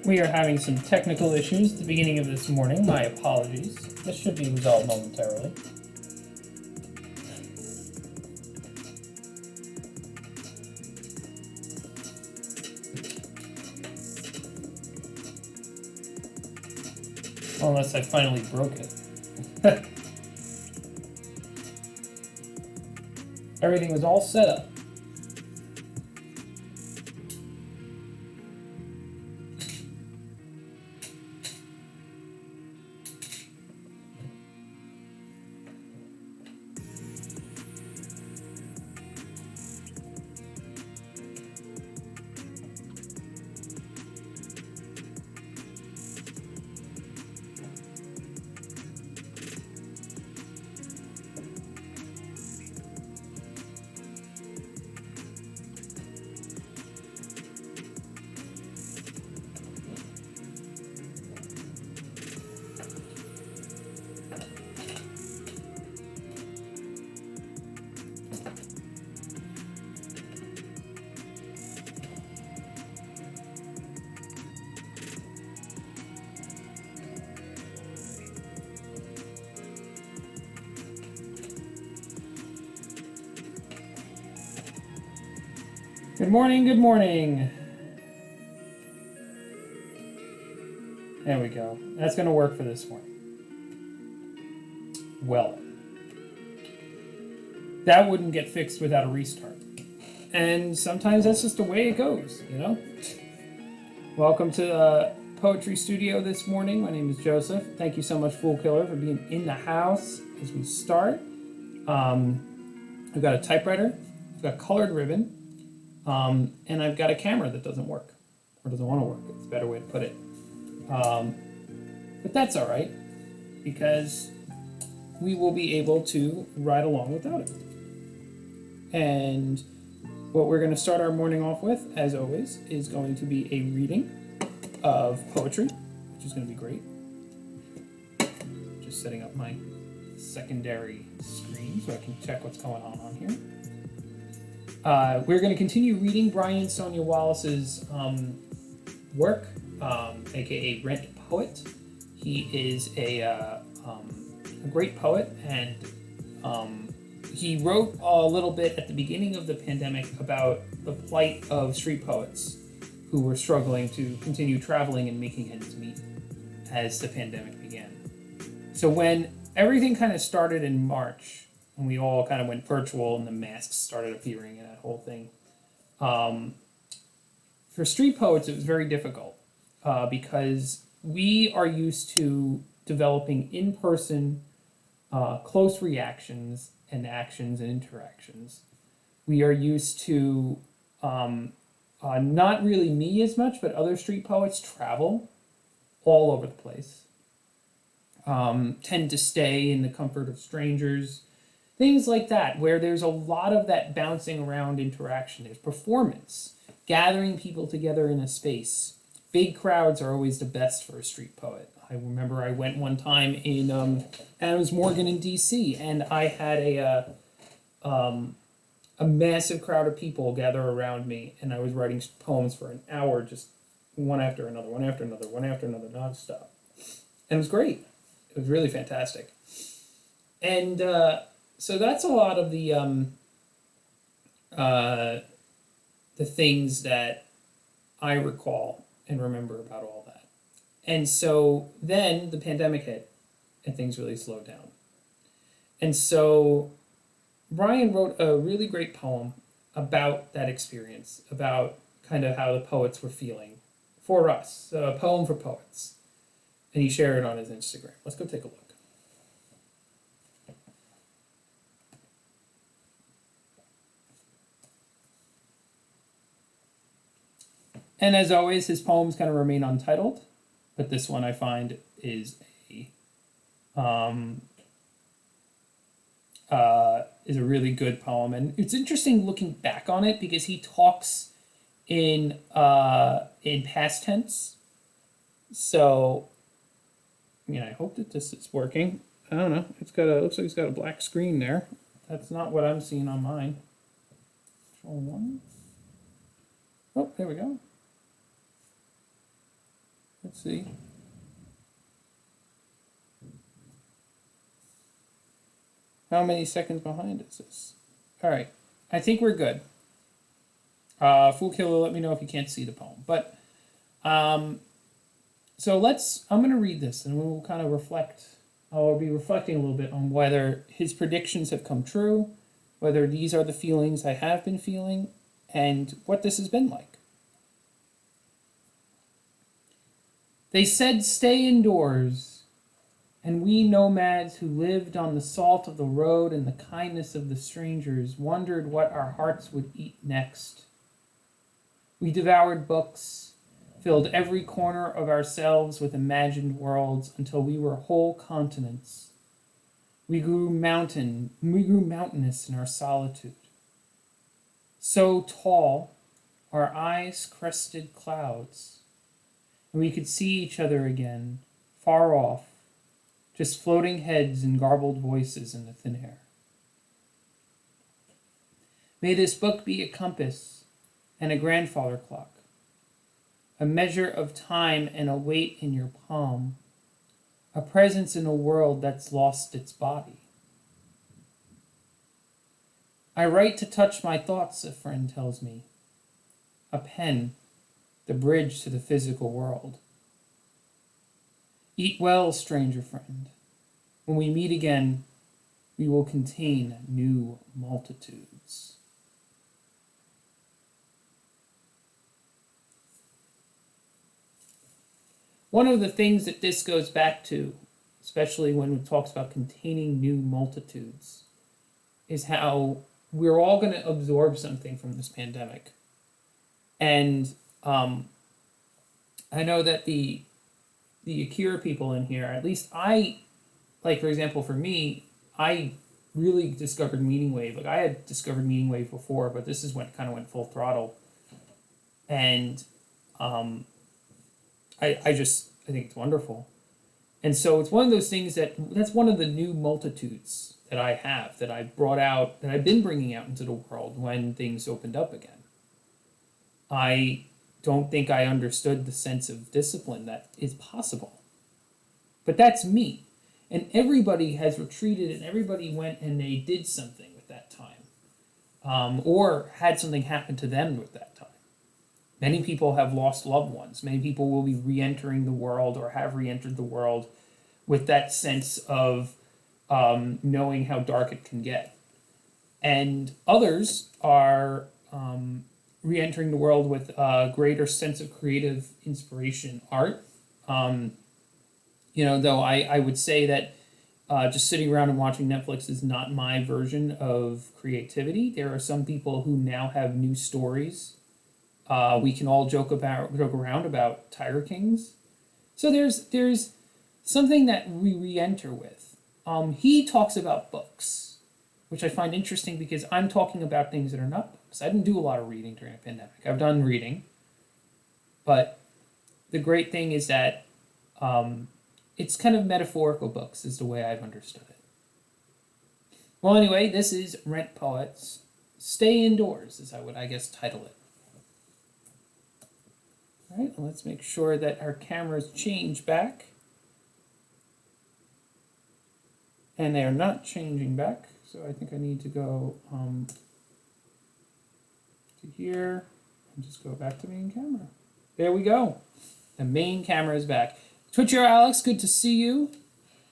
We are having some technical issues at the beginning of this morning. My apologies. This should be resolved momentarily. Unless I finally broke it. Everything was all set up. Good morning, good morning. There we go. That's going to work for this morning. Well, that wouldn't get fixed without a restart. And sometimes that's just the way it goes, you know? Welcome to Poetry Studio this morning. My name is Joseph. Thank you so much, Fool Killer, for being in the house as we start. I've got a typewriter. I've got colored ribbon. And I've got a camera that doesn't work, or doesn't want to work. It's a better way to put it. But that's all right, because we will be able to ride along without it. And what we're going to start our morning off with, as always, is going to be a reading of poetry, which is going to be great. Just setting up my secondary screen so I can check what's going on here. We're going to continue reading Brian Sonia Wallace's work, aka Rent Poet. He is a great poet, and he wrote a little bit at the beginning of the pandemic about the plight of street poets who were struggling to continue traveling and making ends meet as the pandemic began. So when everything kind of started in March, and we all kind of went virtual and the masks started appearing and that whole thing. For street poets, it was very difficult because we are used to developing in-person close reactions and actions and interactions. We are used to, not really me as much, but other street poets travel all over the place, tend to stay in the comfort of strangers, things like that, where there's a lot of that bouncing around interaction. There's performance, gathering people together in a space. Big crowds are always the best for a street poet. I remember I went one time in Adams Morgan in DC, and I had a massive crowd of people gather around me, and I was writing poems for an hour, just one after another, nonstop. And it was great. It was really fantastic. And so that's a lot of the things that I recall and remember about all that. And so then the pandemic hit and things really slowed down. And so Brian wrote a really great poem about that experience, about kind of how the poets were feeling for us, a poem for poets. And he shared it on his Instagram. Let's go take a look. And as always, his poems kind of remain untitled, but this one I find is a really good poem, and it's interesting looking back on it because he talks in past tense. So, I hope that this is working. I don't know. Looks like it's got a black screen there. That's not what I'm seeing on mine. Control 1. Oh, there we go. Let's see. How many seconds behind is this? All right. I think we're good. Fool Killer, let me know if you can't see the poem. But, so I'm going to read this and we'll kind of reflect. I'll be reflecting a little bit on whether his predictions have come true, whether these are the feelings I have been feeling, and what this has been like. They said stay indoors, and we nomads who lived on the salt of the road and the kindness of the strangers wondered what our hearts would eat next. We devoured books, filled every corner of ourselves with imagined worlds until we were whole continents. We grew mountainous in our solitude. So tall, our eyes crested clouds, and we could see each other again, far off, just floating heads and garbled voices in the thin air. May this book be a compass and a grandfather clock, a measure of time and a weight in your palm, a presence in a world that's lost its body. I write to touch my thoughts, a friend tells me. A pen, the bridge to the physical world. Eat well, stranger friend. When we meet again, we will contain new multitudes. One of the things that this goes back to, especially when it talks about containing new multitudes, is how we're all going to absorb something from this pandemic. And I know that the Akira people in here, at least I, like for example, for me, I really discovered Meaning Wave. Like I had discovered Meaning Wave before, but this is when it kind of went full throttle. And I think it's wonderful. And so it's one of those things that's one of the new multitudes that I have, that I brought out, that I've been bringing out into the world when things opened up again. I don't think I understood the sense of discipline that is possible. But that's me. And everybody has retreated and everybody went and they did something with that time. Or had something happen to them with that time. Many people have lost loved ones. Many people will be re-entering the world or have re-entered the world with that sense of knowing how dark it can get. And others are re-entering the world with a greater sense of creative inspiration, art. Though I would say that just sitting around and watching Netflix is not my version of creativity. There are some people who now have new stories. We can all joke around about Tiger Kings. So there's something that we re-enter with. He talks about books, which I find interesting because I'm talking about things that are not books. I didn't do a lot of reading during the pandemic. I've done reading, but the great thing is that it's kind of metaphorical books is the way I've understood it. Well, anyway, this is Rent Poets. Stay Indoors is I would, I guess, title it. All right, let's make sure that our cameras change back. And they are not changing back, so I think I need to go to here and just go back to main camera. There we go. The main camera is back. Twitcher Alex, good to see you.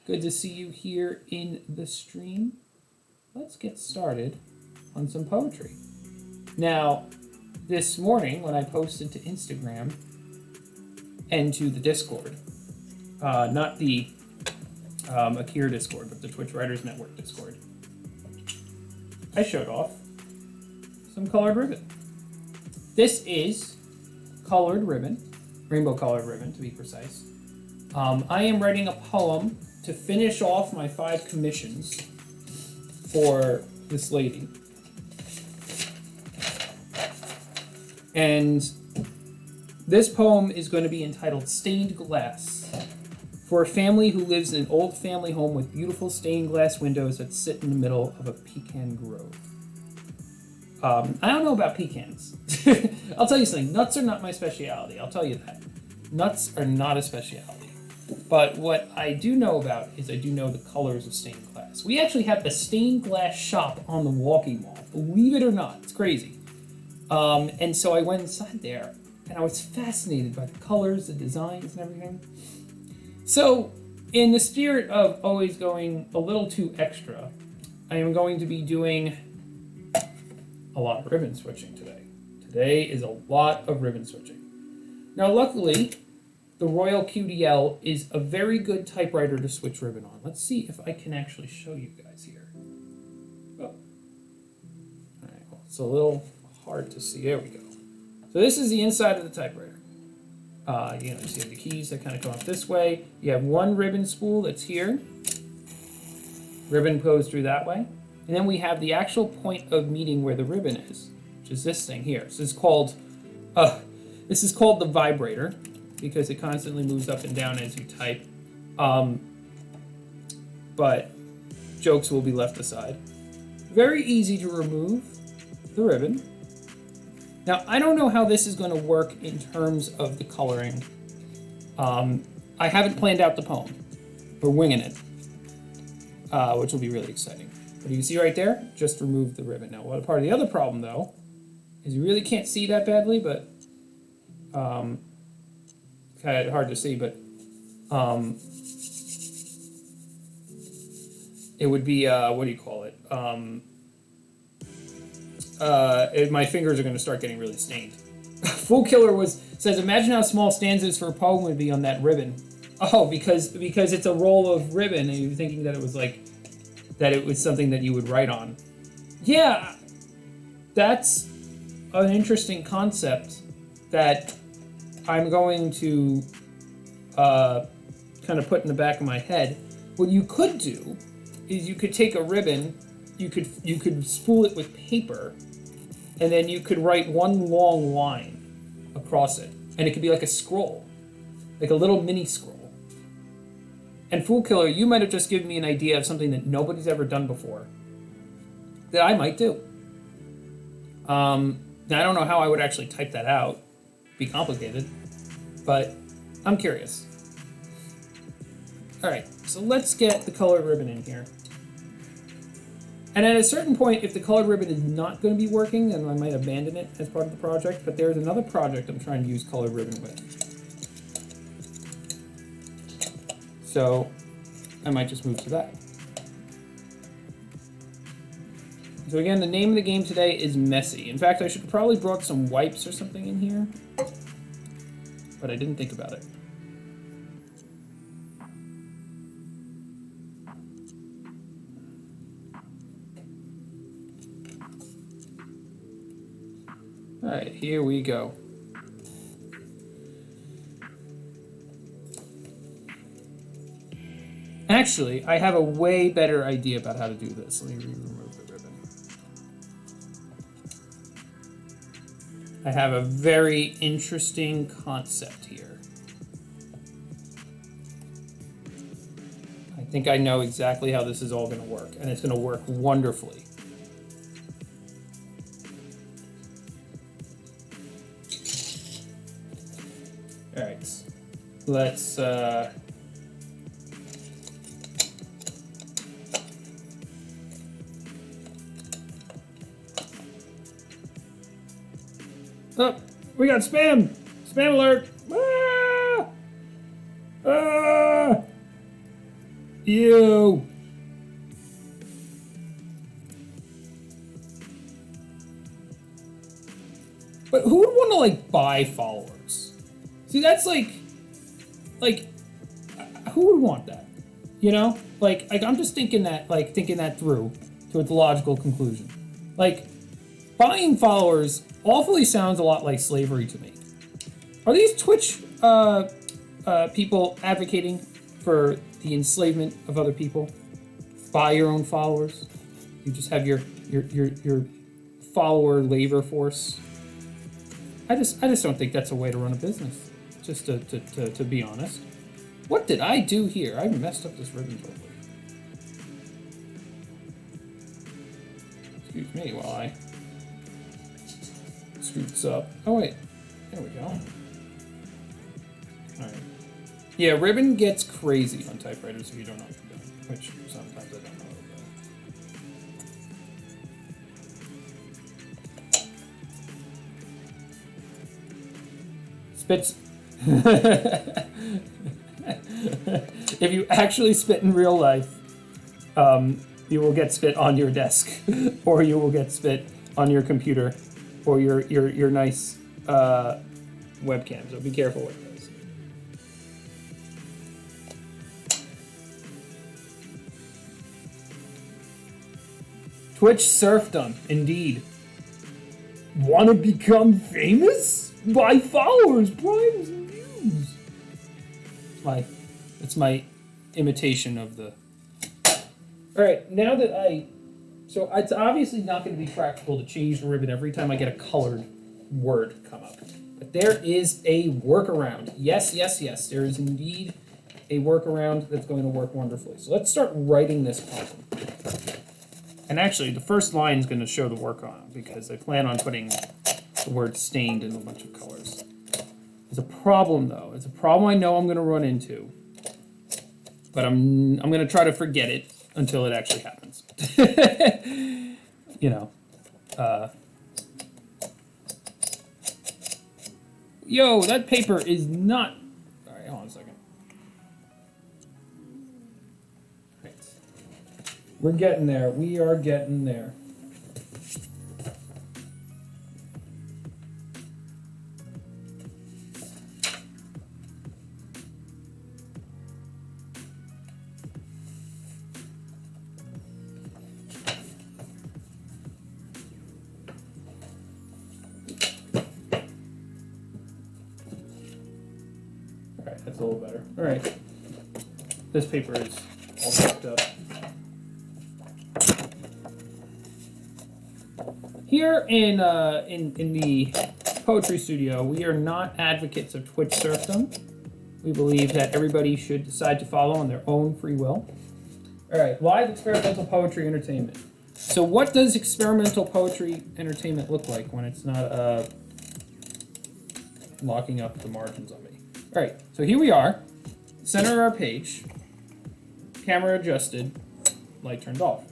Good to see you here in the stream. Let's get started on some poetry. Now, this morning when I posted to Instagram and to the Discord, not the Akira Discord, but the Twitch Writers Network Discord, I showed off some colored ribbon. This is colored ribbon, rainbow colored ribbon to be precise. I am writing a poem to finish off my 5 commissions for this lady. And this poem is going to be entitled Stained Glass, for a family who lives in an old family home with beautiful stained glass windows that sit in the middle of a pecan grove. I don't know about pecans. I'll tell you something. Nuts are not my specialty. I'll tell you that. Nuts are not a specialty. But what I do know about is I do know the colors of stained glass. We actually have a stained glass shop on the walking wall. Believe it or not, it's crazy. And so I went inside there, and I was fascinated by the colors, the designs, and everything. So, in the spirit of always going a little too extra, I am going to be doing a lot of ribbon switching today. Today is a lot of ribbon switching. Now, luckily, the Royal QDL is a very good typewriter to switch ribbon on. Let's see if I can actually show you guys here. Oh. All right, well, it's a little hard to see. There we go. So this is the inside of the typewriter. You know, you have the keys that kind of come up this way. You have one ribbon spool that's here. Ribbon goes through that way. And then we have the actual point of meeting where the ribbon is, which is this thing here. So this is called the vibrator because it constantly moves up and down as you type. But jokes will be left aside. Very easy to remove the ribbon. Now, I don't know how this is going to work in terms of the coloring. I haven't planned out the poem. We're winging it, which will be really exciting. But you can see right there, just remove the ribbon. Now, what part of the other problem, though, is you really can't see that badly, but kind of hard to see, but it would be, what do you call it? My fingers are going to start getting really stained. Fool Killer says, imagine how small stanzas for a poem would be on that ribbon. Oh, because it's a roll of ribbon, and you're thinking that it was like, that it was something that you would write on. Yeah, that's an interesting concept that I'm going to kind of put in the back of my head. What you could do is you could take a ribbon, you could spool it with paper, and then you could write one long line across it, and it could be like a scroll, like a little mini scroll. And Fool Killer, you might have just given me an idea of something that nobody's ever done before that I might do. Now, I don't know how I would actually type that out. It'd be complicated, but I'm curious. All right, so let's get the colored ribbon in here. And at a certain point, if the colored ribbon is not going to be working, then I might abandon it as part of the project. But there's another project I'm trying to use colored ribbon with. So I might just move to that. So again, the name of the game today is Messy. In fact, I should have probably brought some wipes or something in here, but I didn't think about it. All right, here we go. Actually, I have a way better idea about how to do this. Let me remove the ribbon. I have a very interesting concept here. I think I know exactly how this is all going to work, and it's going to work wonderfully. All right, let's oh, we got spam! Spam alert! Ah! Ah! Ew! But who would want to, like, buy followers? See, that's like, who would want that? You know? Like I'm just thinking that through to its logical conclusion. Like, buying followers awfully sounds a lot like slavery to me. Are these Twitch people advocating for the enslavement of other people? Buy your own followers. You just have your follower labor force. I just don't think that's a way to run a business. Just to be honest. What did I do here? I messed up this ribbon totally. Excuse me while I scoot this up. Oh wait, there we go. All right. Yeah, ribbon gets crazy on typewriters if you don't know what you're doing, which sometimes I don't know. Spits. If you actually spit in real life, you will get spit on your desk, or you will get spit on your computer, or your nice webcam. So be careful with those. Twitch serfdom, indeed. Want to become famous? Buy followers, primes, and views. It's my imitation of the. All right, now that so it's obviously not going to be practical to change the ribbon every time I get a colored word come up. But there is a workaround. Yes, yes, yes. There is indeed a workaround that's going to work wonderfully. So let's start writing this poem. And actually, the first line is going to show the workaround because I plan on putting the word stained in a bunch of colors. There's a problem, though. It's a problem I know I'm going to run into. But I'm going to try to forget it until it actually happens. You know. Yo, that paper is not... All right, hold on a second. Right. We're getting there. We are getting there. That's a little better. All right. This paper is all fucked up. Here in the poetry studio, we are not advocates of Twitch serfdom. We believe that everybody should decide to follow on their own free will. All right, live experimental poetry entertainment. So what does experimental poetry entertainment look like when it's not locking up the margins on me? All right, so here we are, center of our page, camera adjusted, light turned off.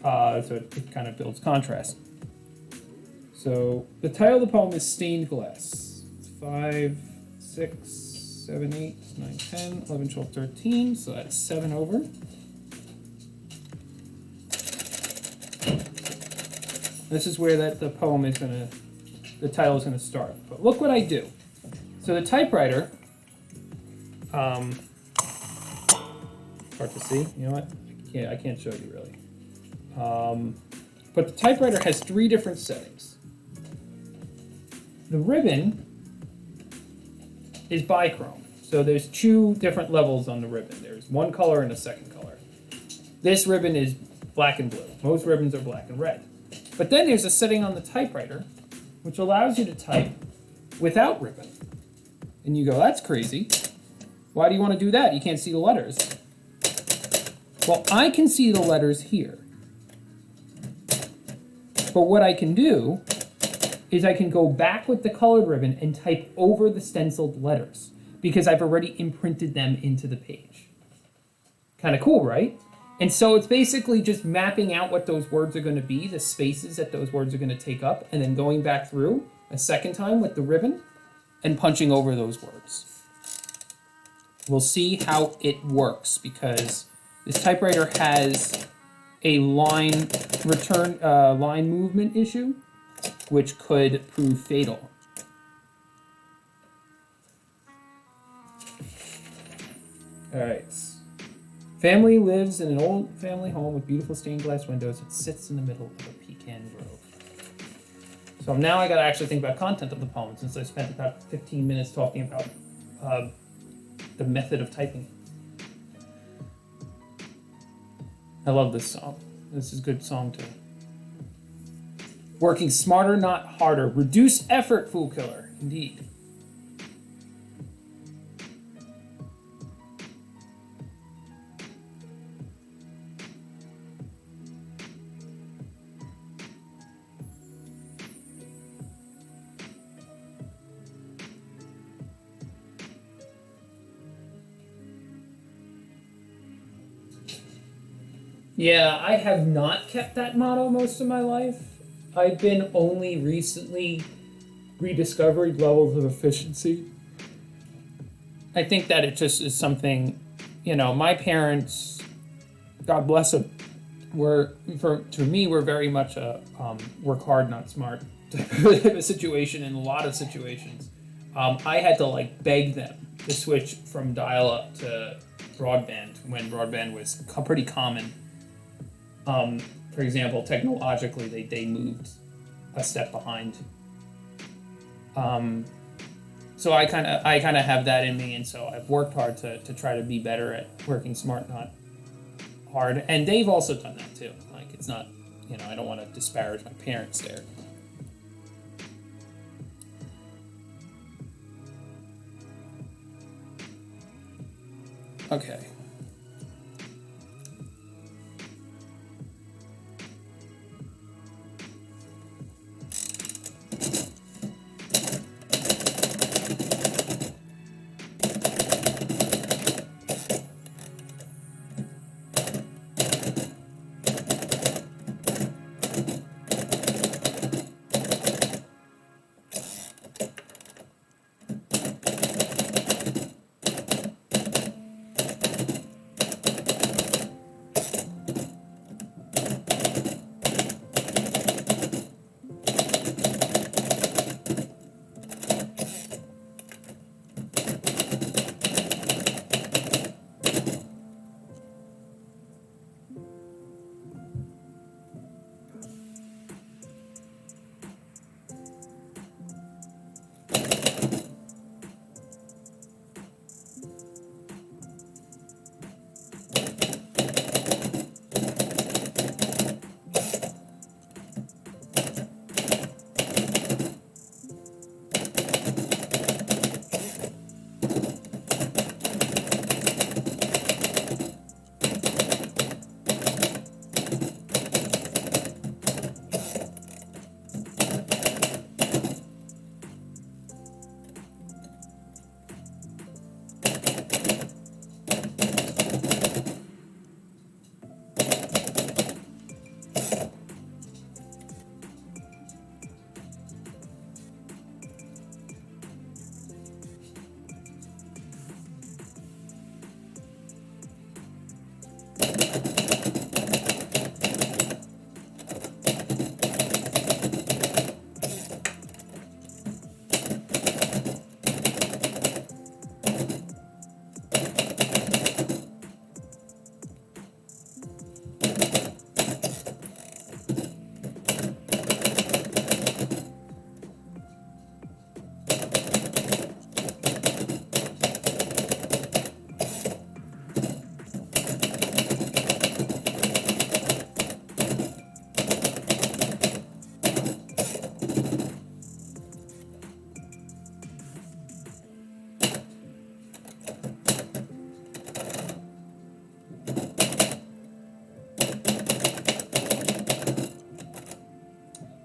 So it kind of builds contrast. So the title of the poem is Stained Glass. 5, 6, 7, 8, 9, 10, 11, 12, 13, so that's 7 over. This is where the poem is going to, the title is going to start. But look what I do. So the typewriter, hard to see, you know what? I can't show you really. But the typewriter has 3 different settings. The ribbon is bichrome. So there's 2 different levels on the ribbon. There's one color and a second color. This ribbon is black and blue. Most ribbons are black and red. But then there's a setting on the typewriter which allows you to type without ribbon. And you go, that's crazy. Why do you want to do that? You can't see the letters. Well, I can see the letters here. But what I can do is I can go back with the colored ribbon and type over the stenciled letters because I've already imprinted them into the page. Kind of cool, right? And so it's basically just mapping out what those words are going to be, the spaces that those words are going to take up, and then going back through a second time with the ribbon and punching over those words. We'll see how it works because this typewriter has a line movement issue, which could prove fatal. All right. Family lives in an old family home with beautiful stained glass windows. It sits in the middle of a pecan grove. So now I got to actually think about content of the poem since I spent about 15 minutes talking about the method of typing. I love this song. This is a good song too. Working smarter, not harder. Reduce effort, fool killer. Indeed. Yeah, I have not kept that motto most of my life. I've been only recently rediscovering levels of efficiency. I think that it just is something, my parents, God bless them, to me, were very much a work hard, not smart type of situation in a lot of situations. I had to like beg them to switch from dial-up to broadband when broadband was pretty common. For example, technologically, they moved a step behind. So I kind of have that in me, and so I've worked hard to try to be better at working smart, not hard. And they've also done that too. Like it's not, I don't want to disparage my parents there. Okay.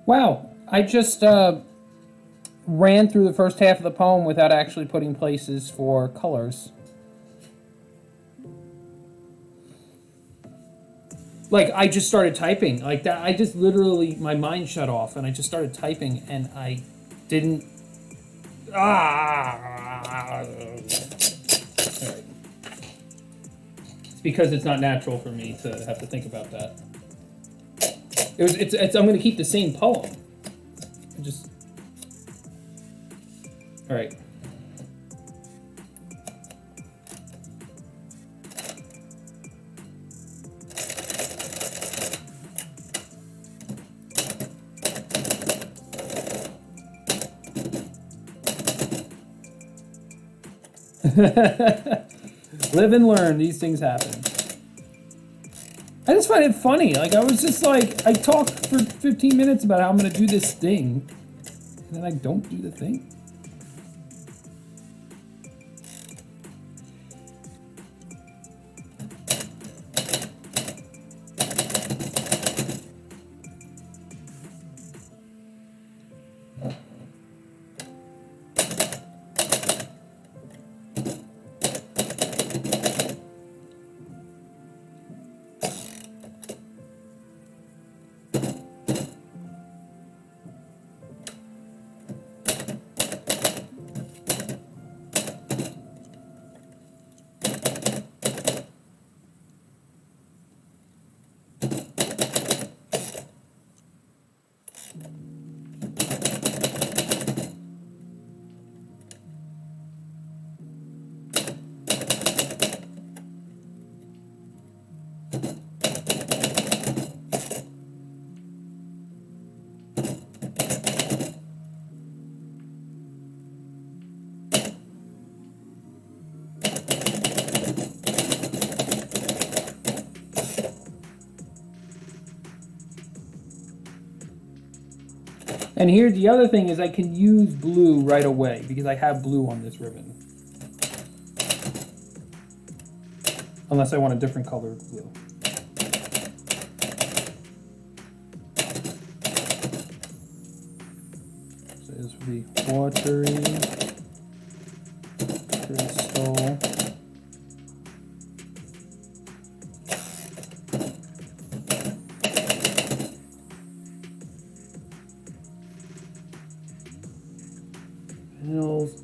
Wow, I just ran through the first half of the poem without actually putting places for colors. Like, I just started typing. Like, that, I just literally, my mind shut off and I just started typing and I didn't. All right. It's because it's not natural for me to have to think about that. I'm going to keep the same poem. Just. All right. Live and learn. These things happen. I just find it funny. Like, I was just like, I talked for 15 minutes about how I'm going to do this thing, and then I don't do the thing. And here's the other thing is I can use blue right away because I have blue on this ribbon. Unless I want a different color of blue. So this would be watery, crystal. Panels.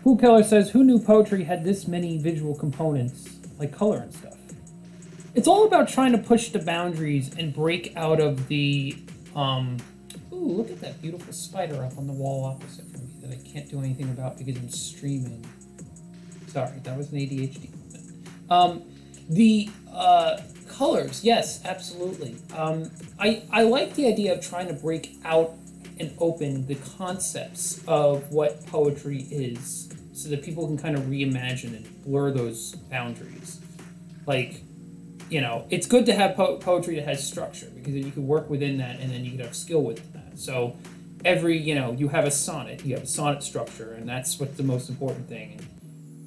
Who Keller says, who knew poetry had this many visual components, like color and stuff? It's all about trying to push the boundaries and break out of the, ooh, look at that beautiful spider up on the wall opposite from me that I can't do anything about because I'm streaming. Sorry, that was an ADHD moment. The colors, yes, absolutely. I like the idea of trying to break out and open the concepts of what poetry is so that people can kind of reimagine and blur those boundaries. Like, you know, it's good to have poetry that has structure because then you can work within that and then you can have skill within that. So every, you know, you have a sonnet structure, and that's what's the most important thing.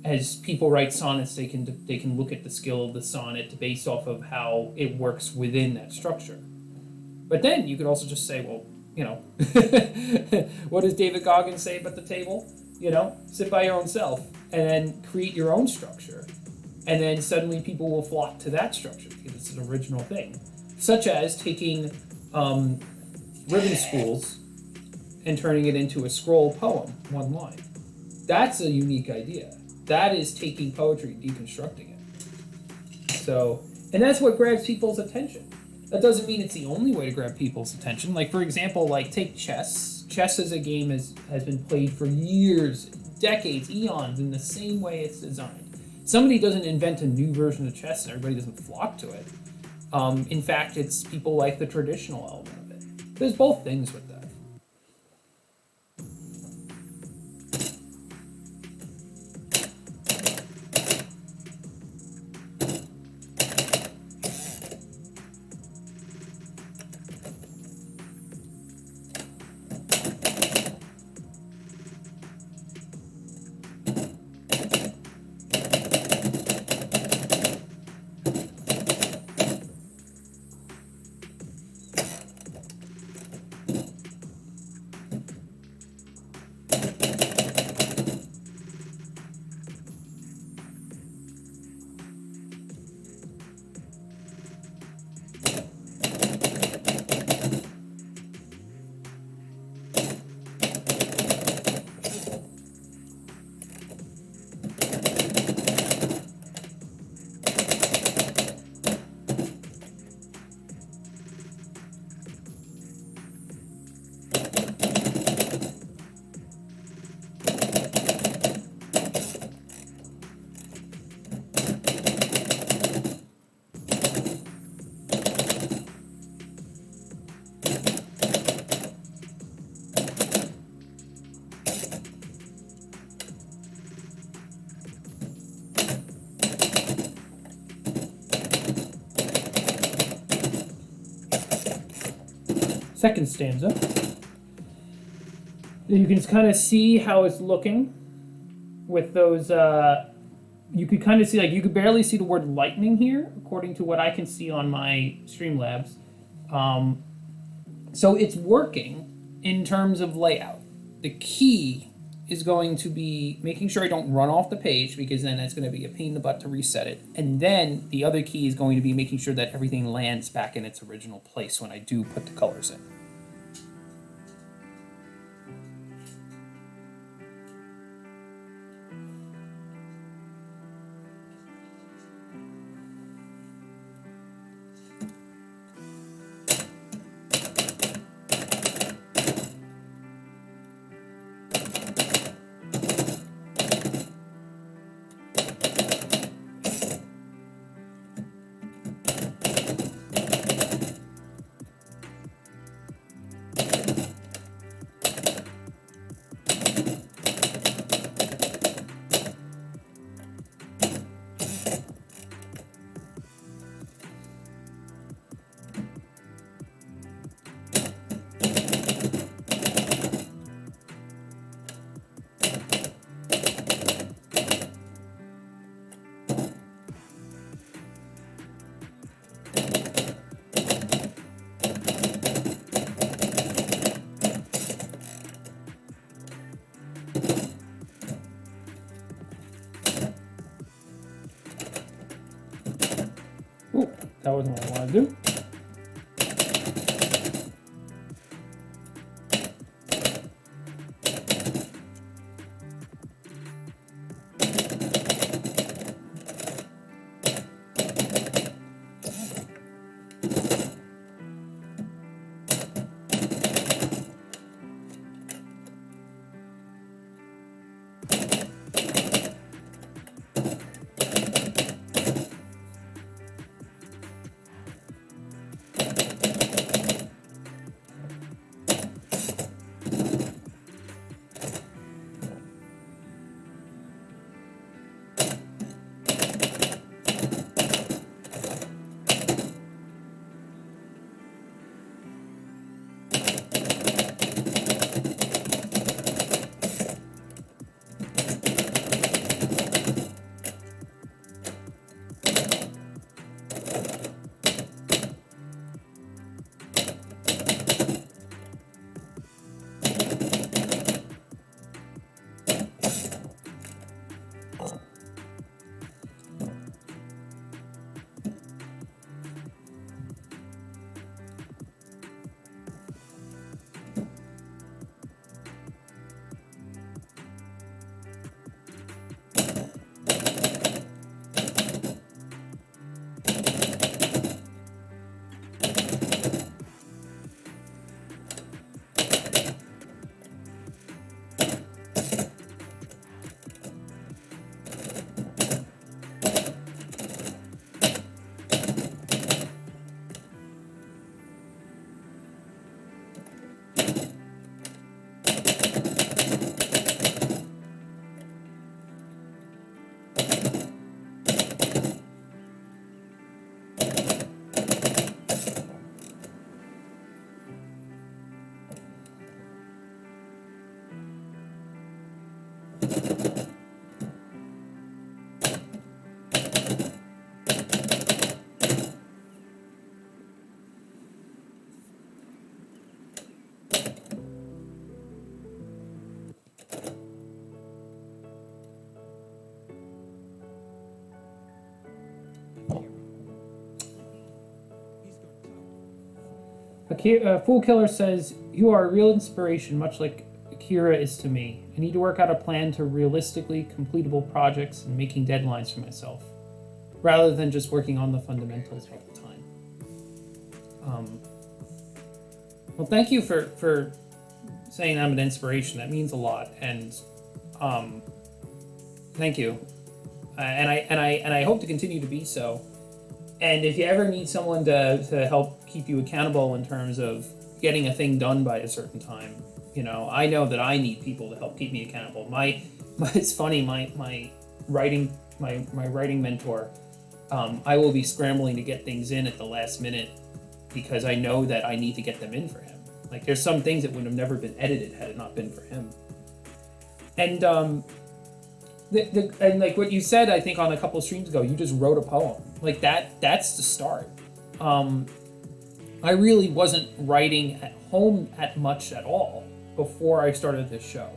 And as people write sonnets, they can look at the skill of the sonnet based off of how it works within that structure. But then you could also just say, well, you know, what does David Goggins say about the table? You know, sit by your own self and then create your own structure. And then suddenly people will flock to that structure because it's an original thing. Such as taking ribbon spools and turning it into a scroll poem, one line. That's a unique idea. That is taking poetry and deconstructing it. So, and that's what grabs people's attention. That doesn't mean it's the only way to grab people's attention. Like, for example, like take chess. Chess as a game has been played for years, decades, eons, in the same way it's designed. Somebody doesn't invent a new version of chess and everybody doesn't flock to it. In fact, it's people like the traditional element of it. There's both things with that. Second stanza. You can kind of see how it's looking with those, you could kind of see, like, you could barely see the word lightning here, according to what I can see on my Streamlabs. So it's working in terms of layout. the key is going to be making sure I don't run off the page, because then that's going to be a pain in the butt to reset it. And then the other key is going to be making sure that everything lands back in its original place when I do put the colors in. Ooh, that wasn't what I wanted to do. Fool Killer says, "You are a real inspiration, much like Akira is to me. I need to work out a plan to realistically completable projects and making deadlines for myself, rather than just working on the fundamentals all the time." Well, thank you for saying I'm an inspiration. That means a lot, and thank you. And I hope to continue to be so. And if you ever need someone to help keep you accountable in terms of getting a thing done by a certain time, I know that I need people to help keep me accountable. It's funny, my writing mentor, I will be scrambling to get things in at the last minute because I know that I need to get them in for him. Like, there's some things that would have never been edited had it not been for him. And and like what you said, I think on a couple of streams ago, you just wrote a poem. Like that's the start. I really wasn't writing at home much at all. before I started this show.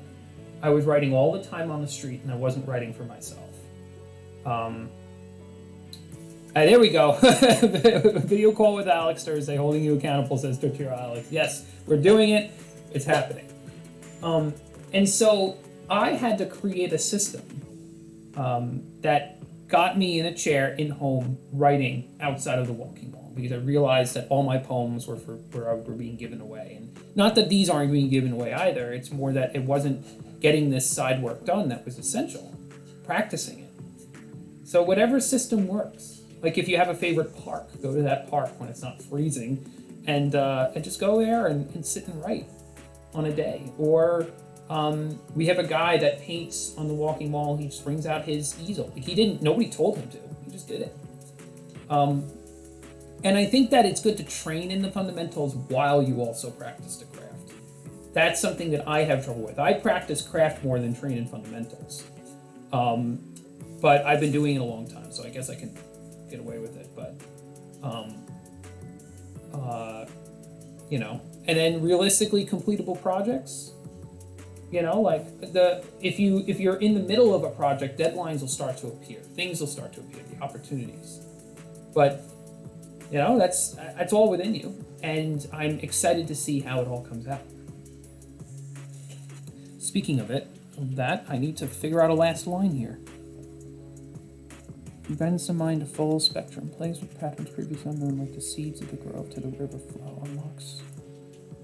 I was writing all the time on the street, and I wasn't writing for myself. There we go. Video call with Alex Thursday, holding you accountable, says Dr. Alex. Yes, we're doing it. It's happening. And so I had to create a system that got me in a chair in home writing outside of the walking wall, because I realized that all my poems were being given away. And not that these aren't being given away either. It's more that it wasn't getting this side work done that was essential. Practicing it. So whatever system works. Like if you have a favorite park, go to that park when it's not freezing, and just go there and sit and write on a day. Or we have a guy that paints on the walking wall. He just brings out his easel. Like nobody told him to. He just did it. And I think that it's good to train in the fundamentals while you also practice the craft. That's something that I have trouble with. I practice craft more than train in fundamentals. But I've been doing it a long time, so I guess I can get away with it. But, and then realistically completable projects, like if you're in the middle of a project, deadlines will start to appear, things will start to appear, the opportunities. But, that's all within you, and I'm excited to see how it all comes out. Speaking of that, I need to figure out a last line here. Bends the mind to full spectrum, plays with patterns previously unknown, like the seeds of the grove to the river flow, unlocks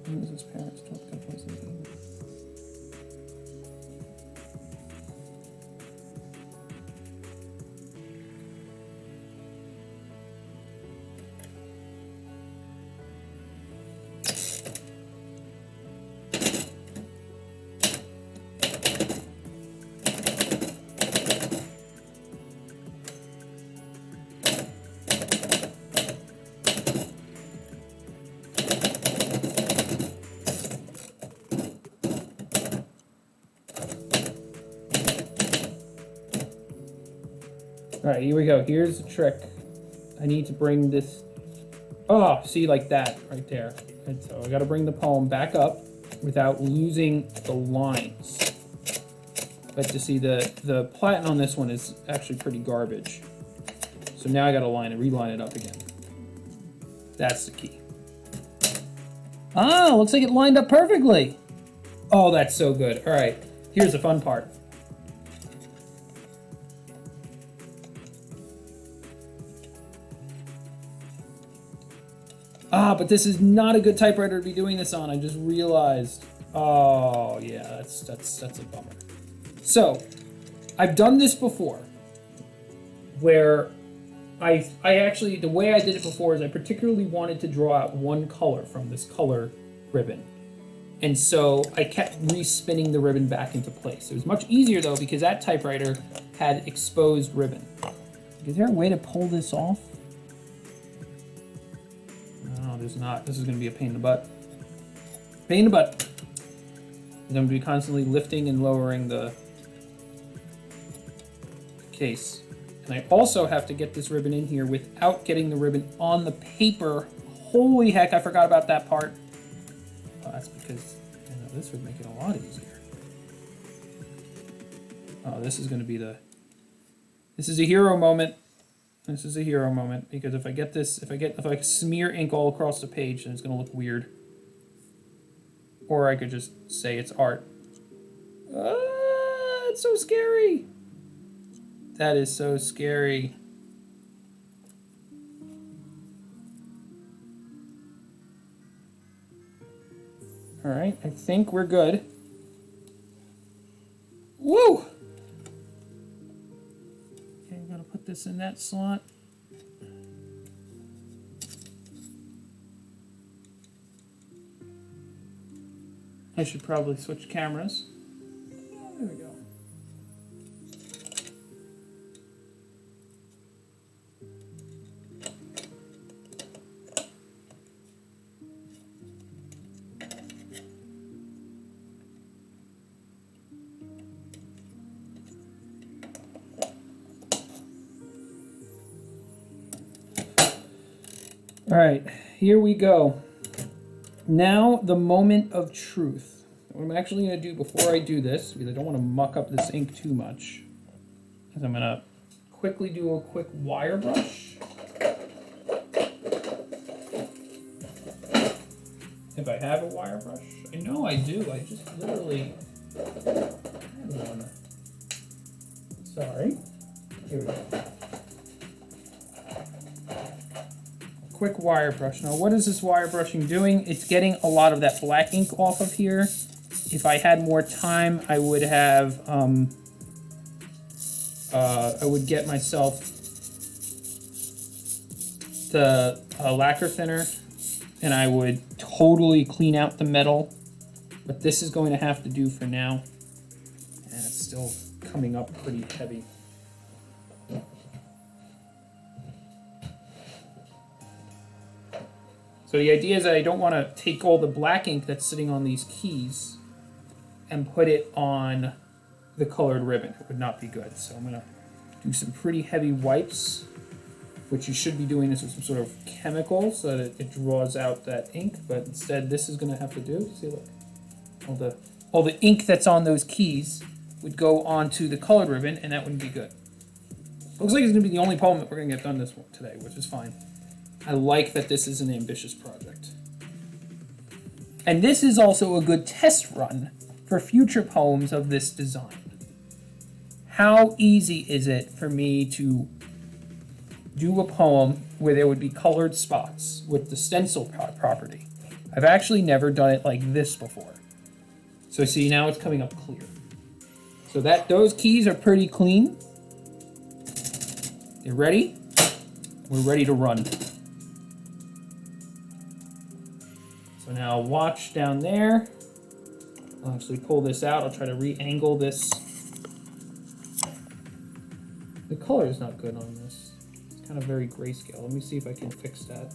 things as parents don't compose in the All right, here we go. Here's the trick. I need to bring this, see, like that right there. And so I got to bring the poem back up without losing the lines. But you see the platen on this one is actually pretty garbage. So now I got to reline it up again. That's the key. Looks like it lined up perfectly. Oh, that's so good. All right, here's the fun part. But this is not a good typewriter to be doing this on. I just realized. Oh, yeah, that's a bummer. So, I've done this before, where I actually, the way I did it before is I particularly wanted to draw out one color from this color ribbon. And so I kept re-spinning the ribbon back into place. It was much easier though, because that typewriter had exposed ribbon. Is there a way to pull this off? No, there's not. This is going to be a pain in the butt. Pain in the butt. I'm going to be constantly lifting and lowering the case. And I also have to get this ribbon in here without getting the ribbon on the paper. Holy heck, I forgot about that part. Oh, that's because this would make it a lot easier. Oh, this is going to be this is a hero moment. This is a hero moment, because if I get this, if I smear ink all across the page, then it's going to look weird. Or I could just say it's art. It's so scary. That is so scary. All right, I think we're good. Woo! Okay, I'm gonna put this in that slot. I should probably switch cameras. There we go. All right, here we go. Now the moment of truth. What I'm actually going to do before I do this, because I don't want to muck up this ink too much, is I'm going to quickly do a quick wire brush. If I have a wire brush. I know I do. I just literally had one. Sorry. Here we go. Quick wire brush. Now, what is this wire brushing doing? It's getting a lot of that black ink off of here. If I had more time, I would have, I would get myself the lacquer thinner, and I would totally clean out the metal. But this is going to have to do for now. And it's still coming up pretty heavy. So the idea is that I don't want to take all the black ink that's sitting on these keys and put it on the colored ribbon. It would not be good. So I'm going to do some pretty heavy wipes, which you should be doing this with some sort of chemical so that it draws out that ink. But instead, this is going to have to do. See, look, all the ink that's on those keys would go onto the colored ribbon, and that wouldn't be good. Looks like it's going to be the only poem that we're going to get done this one today, which is fine. I like that this is an ambitious project. And this is also a good test run for future poems of this design. How easy is it for me to do a poem where there would be colored spots with the stencil property? I've actually never done it like this before. So see, now it's coming up clear. So those keys are pretty clean. They're ready. We're ready to run. So now watch down there. I'll actually pull this out. I'll try to re-angle this. The color is not good on this. It's kind of very grayscale. Let me see if I can fix that.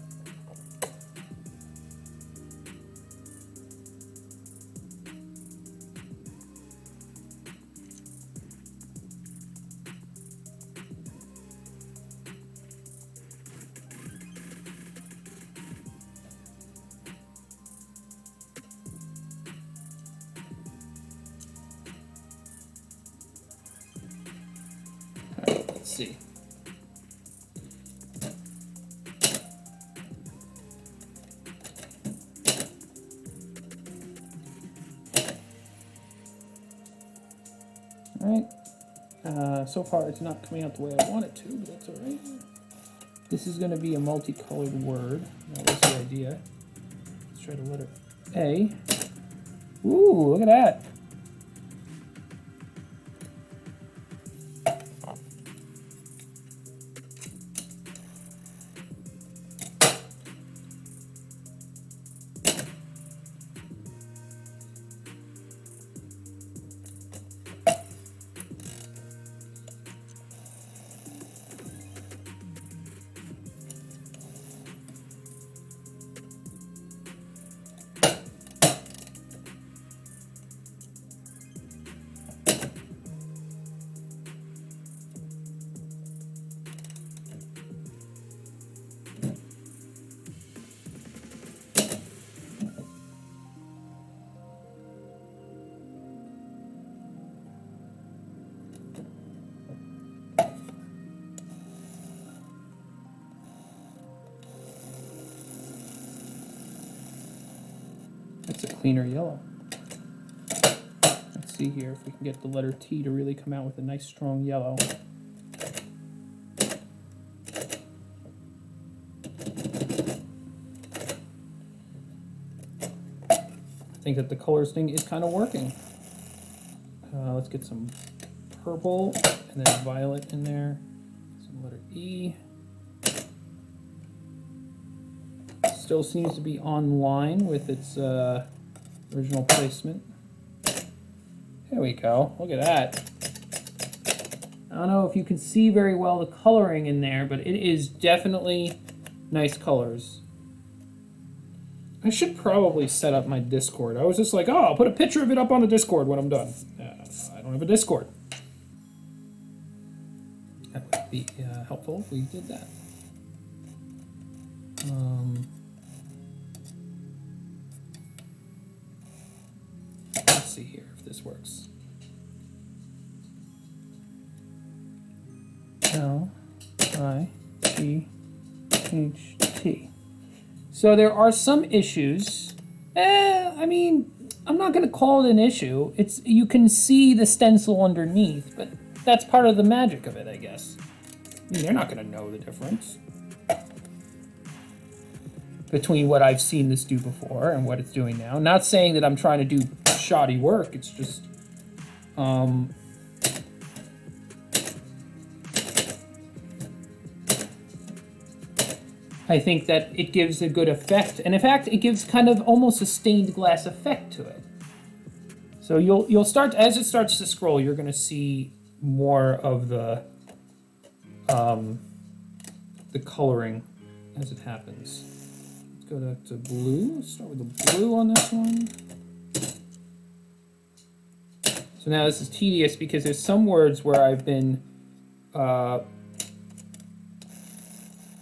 Let's see. All right. So far, it's not coming out the way I want it to, but that's all right. This is going to be a multicolored word. That was the idea. Let's try the letter A. Ooh, look at that. That's a cleaner yellow. Let's see here if we can get the letter T to really come out with a nice strong yellow. I think that the colors thing is kind of working. Let's get some purple and then violet in there. Some letter E. Still seems to be on line with its original placement. There we go. Look at that. I don't know if you can see very well the coloring in there, but it is definitely nice colors. I should probably set up my Discord. I was just like, oh, I'll put a picture of it up on the Discord when I'm done. I don't have a Discord. That would be helpful if we did that. see here if this works. L-I-T-H-T. So there are some issues. I mean, I'm not going to call it an issue. You can see the stencil underneath, but that's part of the magic of it, I guess. I mean, they're not going to know the difference between what I've seen this do before and what it's doing now. Not saying that I'm trying to do shoddy work. It's just, I think that it gives a good effect, and in fact, it gives kind of almost a stained glass effect to it. So you'll start, as it starts to scroll, you're going to see more of the coloring as it happens. Let's go back to blue. Let's start with the blue on this one. So now this is tedious because there's some words where I've been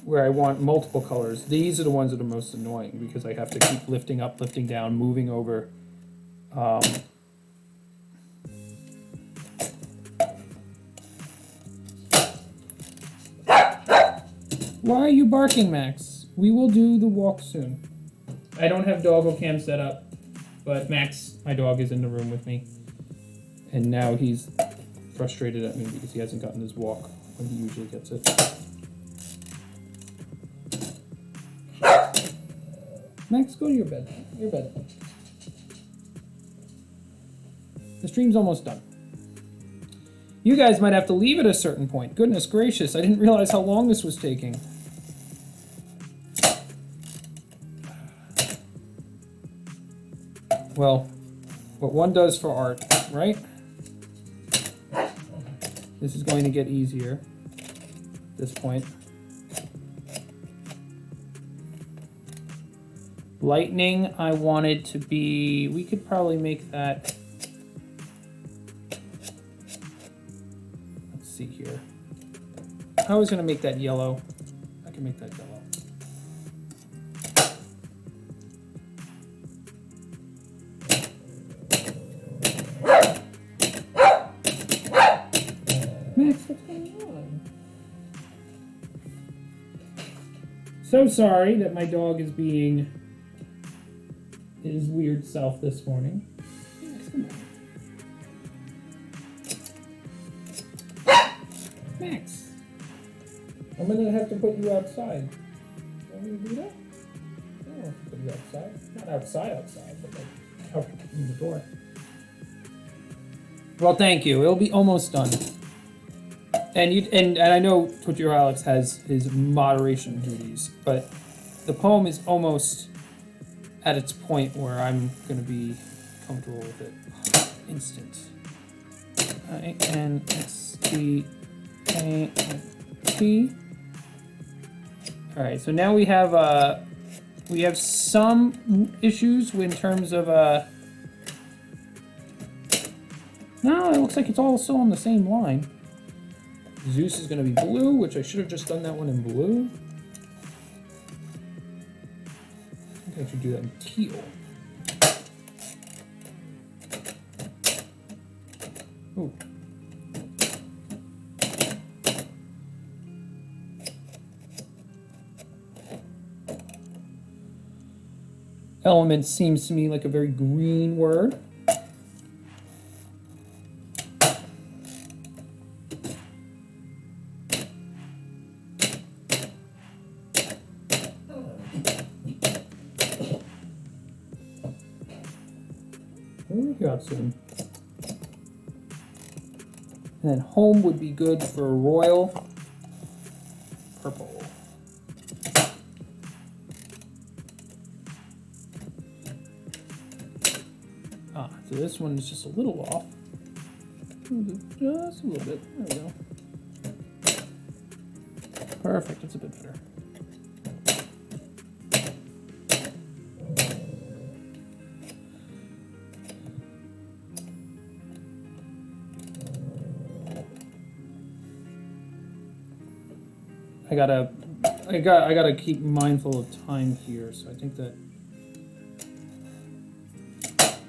where I want multiple colors. These are the ones that are most annoying because I have to keep lifting up, lifting down, moving over. Why are you barking, Max? We will do the walk soon. I don't have doggo cam set up, but Max, my dog, is in the room with me. And now he's frustrated at me because he hasn't gotten his walk when he usually gets it. Max, go to your bed. Your bed. The stream's almost done. You guys might have to leave at a certain point. Goodness gracious, I didn't realize how long this was taking. Well, what one does for art, right? This is going to get easier at this point. Lightning, I wanted to be, we could probably make that, let's see here. I was going to make that yellow. I can make that yellow. Max, what's going on? So sorry that my dog is being his weird self this morning. Max, come on. Max, I'm gonna have to put you outside. You want me to do that? I don't want to put you outside. Not outside, but like out in the door. Well, thank you. It'll be almost done. And I know Twitcher Alex has his moderation duties, but the poem is almost at its point where I'm going to be comfortable with it. Instant. I-N-S-T-A-N-T. All right, so now we have some issues in terms of no, it looks like it's all still on the same line. Zeus is going to be blue, which I should have just done that one in blue. I think I should do that in teal. Ooh. Element seems to me like a very green word. Soon. And then home would be good for royal purple. So this one is just a little off. Just a little bit. There we go. Perfect. That's a bit better. I gotta keep mindful of time here, so I think that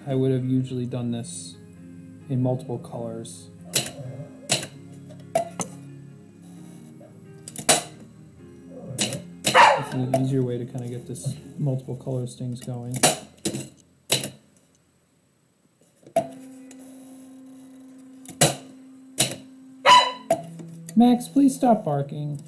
I would have usually done this in multiple colors. This is an easier way to kind of get this multiple colors things going. Max, please stop barking.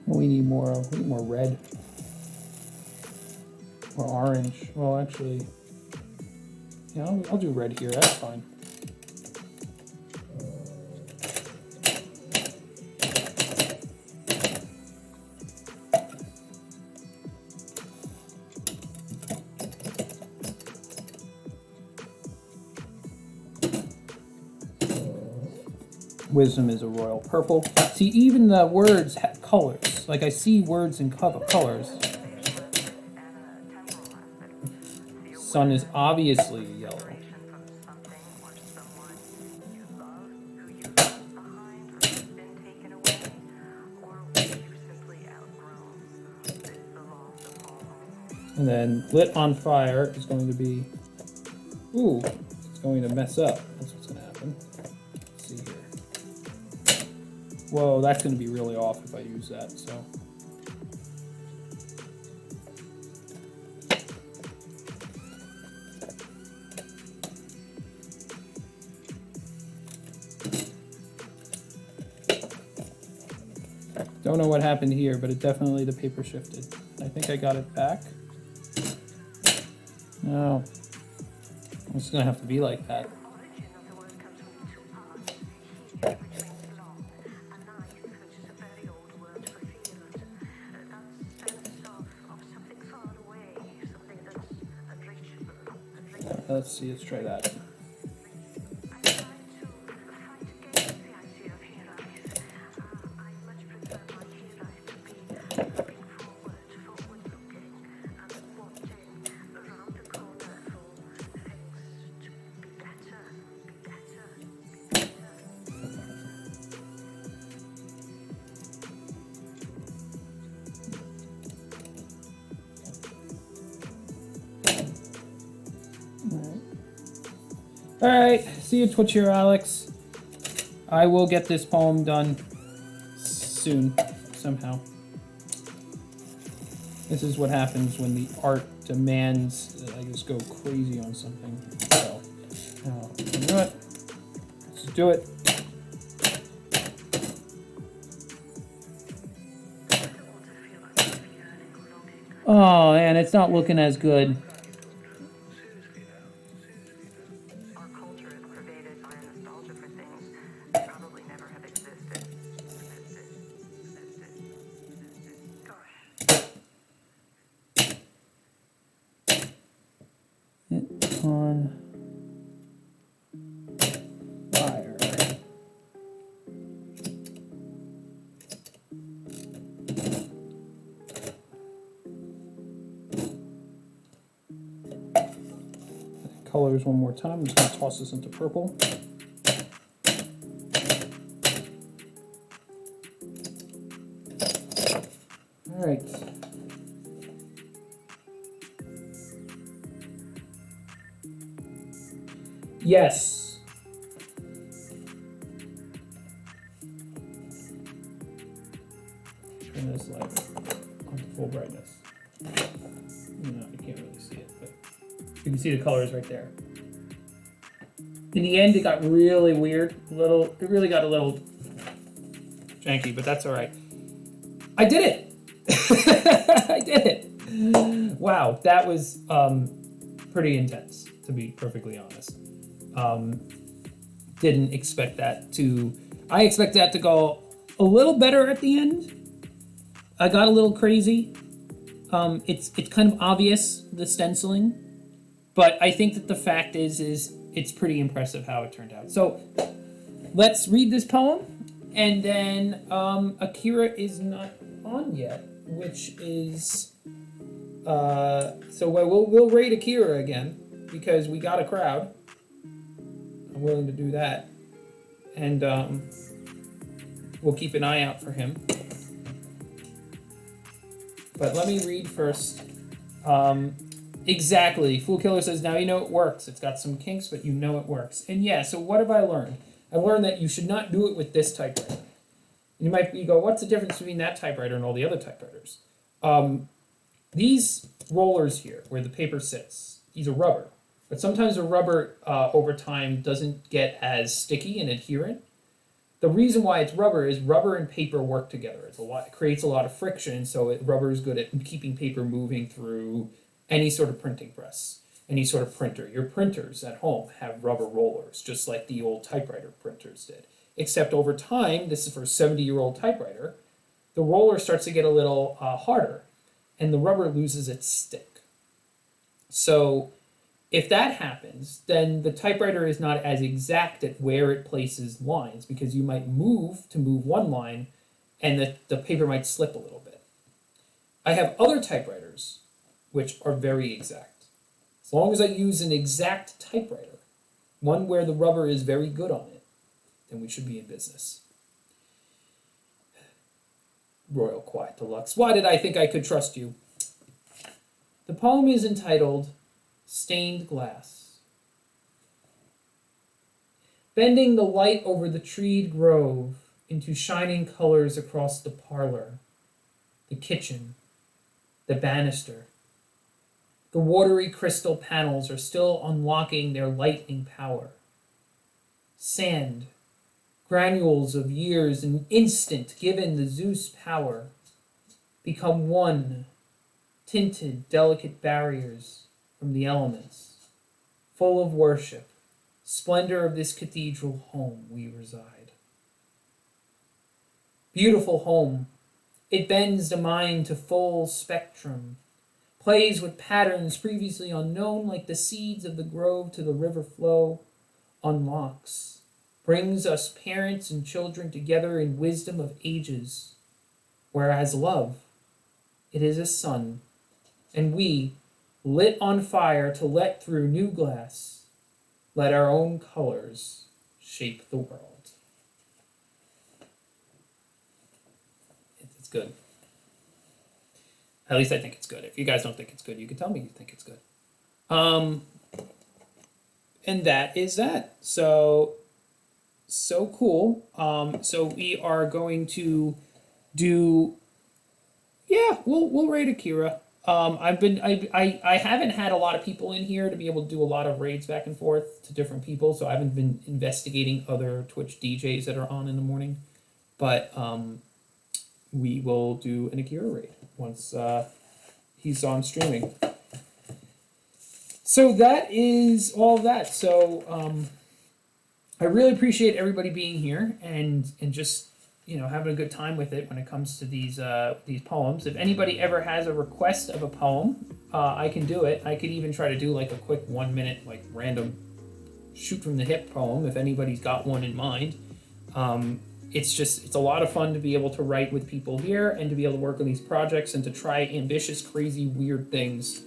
We need more red or orange. Well, actually, yeah, I'll do red here. That's fine. Wisdom is a royal purple. See, even the words have colors. Like I see words in colors. Sun is obviously yellow. And then lit on fire is going to be, ooh, it's going to mess up. That's what's going to happen. Let's see here. Whoa, that's going to be really off if I use that, so. Don't know what happened here, but it definitely, the paper shifted. I think I got it back. No. It's gonna have to be like that. Let's see, let's try that. Alright, see you Twitcher, Alex. I will get this poem done soon, somehow. This is what happens when the art demands that I just go crazy on something. So, you know what? Let's do it. Oh, man, it's not looking as good. On fire. Colors one more time. I'm just going to toss this into purple. All right. Yes. Turn this light on to full brightness. No, you can't really see it, but you can see the colors right there. In the end, it got really weird. It really got a little janky, but that's all right. I did it. I did it. Wow, that was pretty intense, to be perfectly honest. Didn't expect that to... I expect that to go a little better at the end. I got a little crazy. It's kind of obvious, the stenciling, but I think that the fact is it's pretty impressive how it turned out. So let's read this poem, and then Akira is not on yet, which is so we'll rate Akira again because we got a crowd. I'm willing to do that, and we'll keep an eye out for him. But let me read first. Exactly. Fool Killer says, now you know it works. It's got some kinks, but you know it works. And yeah, so what have I learned? I learned that you should not do it with this typewriter. You might go, what's the difference between that typewriter and all the other typewriters? These rollers here, where the paper sits, these are rubber. But sometimes the rubber, over time, doesn't get as sticky and adherent. The reason why it's rubber is rubber and paper work together. It creates a lot of friction, so rubber is good at keeping paper moving through any sort of printing press, any sort of printer. Your printers at home have rubber rollers, just like the old typewriter printers did. Except over time, this is for a 70-year-old typewriter, the roller starts to get a little harder, and the rubber loses its stick. So if that happens, then the typewriter is not as exact at where it places lines, because you might move one line and the paper might slip a little bit. I have other typewriters which are very exact. As long as I use an exact typewriter, one where the rubber is very good on it, then we should be in business. Royal Quiet Deluxe. Why did I think I could trust you? The poem is entitled Stained Glass. Bending the light over the treed grove into shining colors across the parlor, the kitchen, the banister. The watery crystal panels are still unlocking their lightning power. Sand, granules of years an instant given the Zeus power, become one, tinted delicate barriers from the elements, full of worship, splendor of this cathedral home we reside. Beautiful home, it bends the mind to full spectrum, plays with patterns previously unknown like the seeds of the grove to the river flow, unlocks, brings us parents and children together in wisdom of ages, whereas love, it is a sun, and we, lit on fire to let through new glass, let our own colors shape the world. It's good. At least I think it's good. If you guys don't think it's good, you can tell me you think it's good. And that is that. So cool. So we are going to do, we'll rate Akira. I haven't had a lot of people in here to be able to do a lot of raids back and forth to different people, so I haven't been investigating other Twitch DJs that are on in the morning. But we will do an Akira raid once he's on streaming. So that is all that. So I really appreciate everybody being here and just having a good time with it when it comes to these poems. If anybody ever has a request of a poem, I can do it. I could even try to do like a quick 1 minute, like random shoot from the hip poem if anybody's got one in mind. It's a lot of fun to be able to write with people here and to be able to work on these projects and to try ambitious, crazy, weird things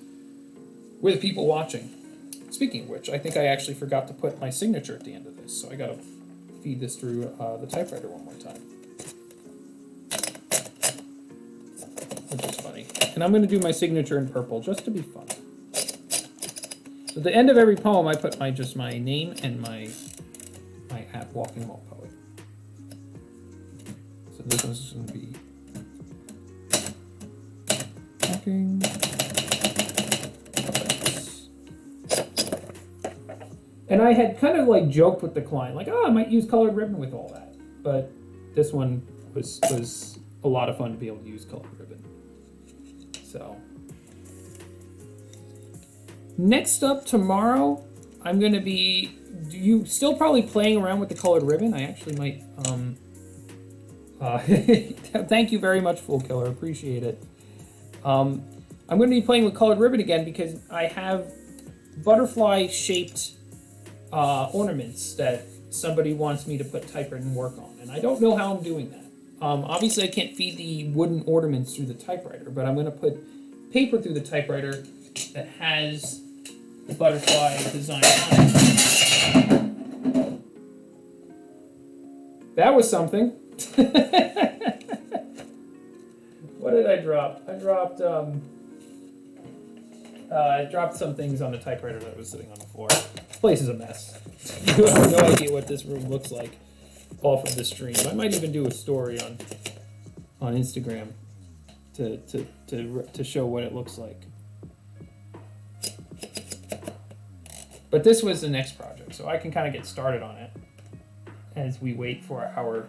with people watching. Speaking of which, I think I actually forgot to put my signature at the end of this, so I gotta feed this through the typewriter one more time. Which is funny. And I'm going to do my signature in purple just to be fun. So at the end of every poem, I put my name and my at Walking Wall Poet. So this one's going to be Walking Poets. And I had kind of like joked with the client, like, I might use colored ribbon with all that. But this one was a lot of fun to be able to use colored ribbon. So Next up tomorrow, I'm going to be still probably playing around with the colored ribbon. I actually might. Thank you very much, Fool Killer. Appreciate it. I'm going to be playing with colored ribbon again because I have butterfly-shaped ornaments that somebody wants me to put typewritten work on, and I don't know how I'm doing that. Obviously, I can't feed the wooden ornaments through the typewriter, but I'm going to put paper through the typewriter that has the butterfly design on it. That was something. What did I drop? I dropped some things on the typewriter that was sitting on the floor. This place is a mess. You have no idea what this room looks like off of the stream. I might even do a story on Instagram to show what it looks like. But this was the next project, so I can kind of get started on it as we wait for our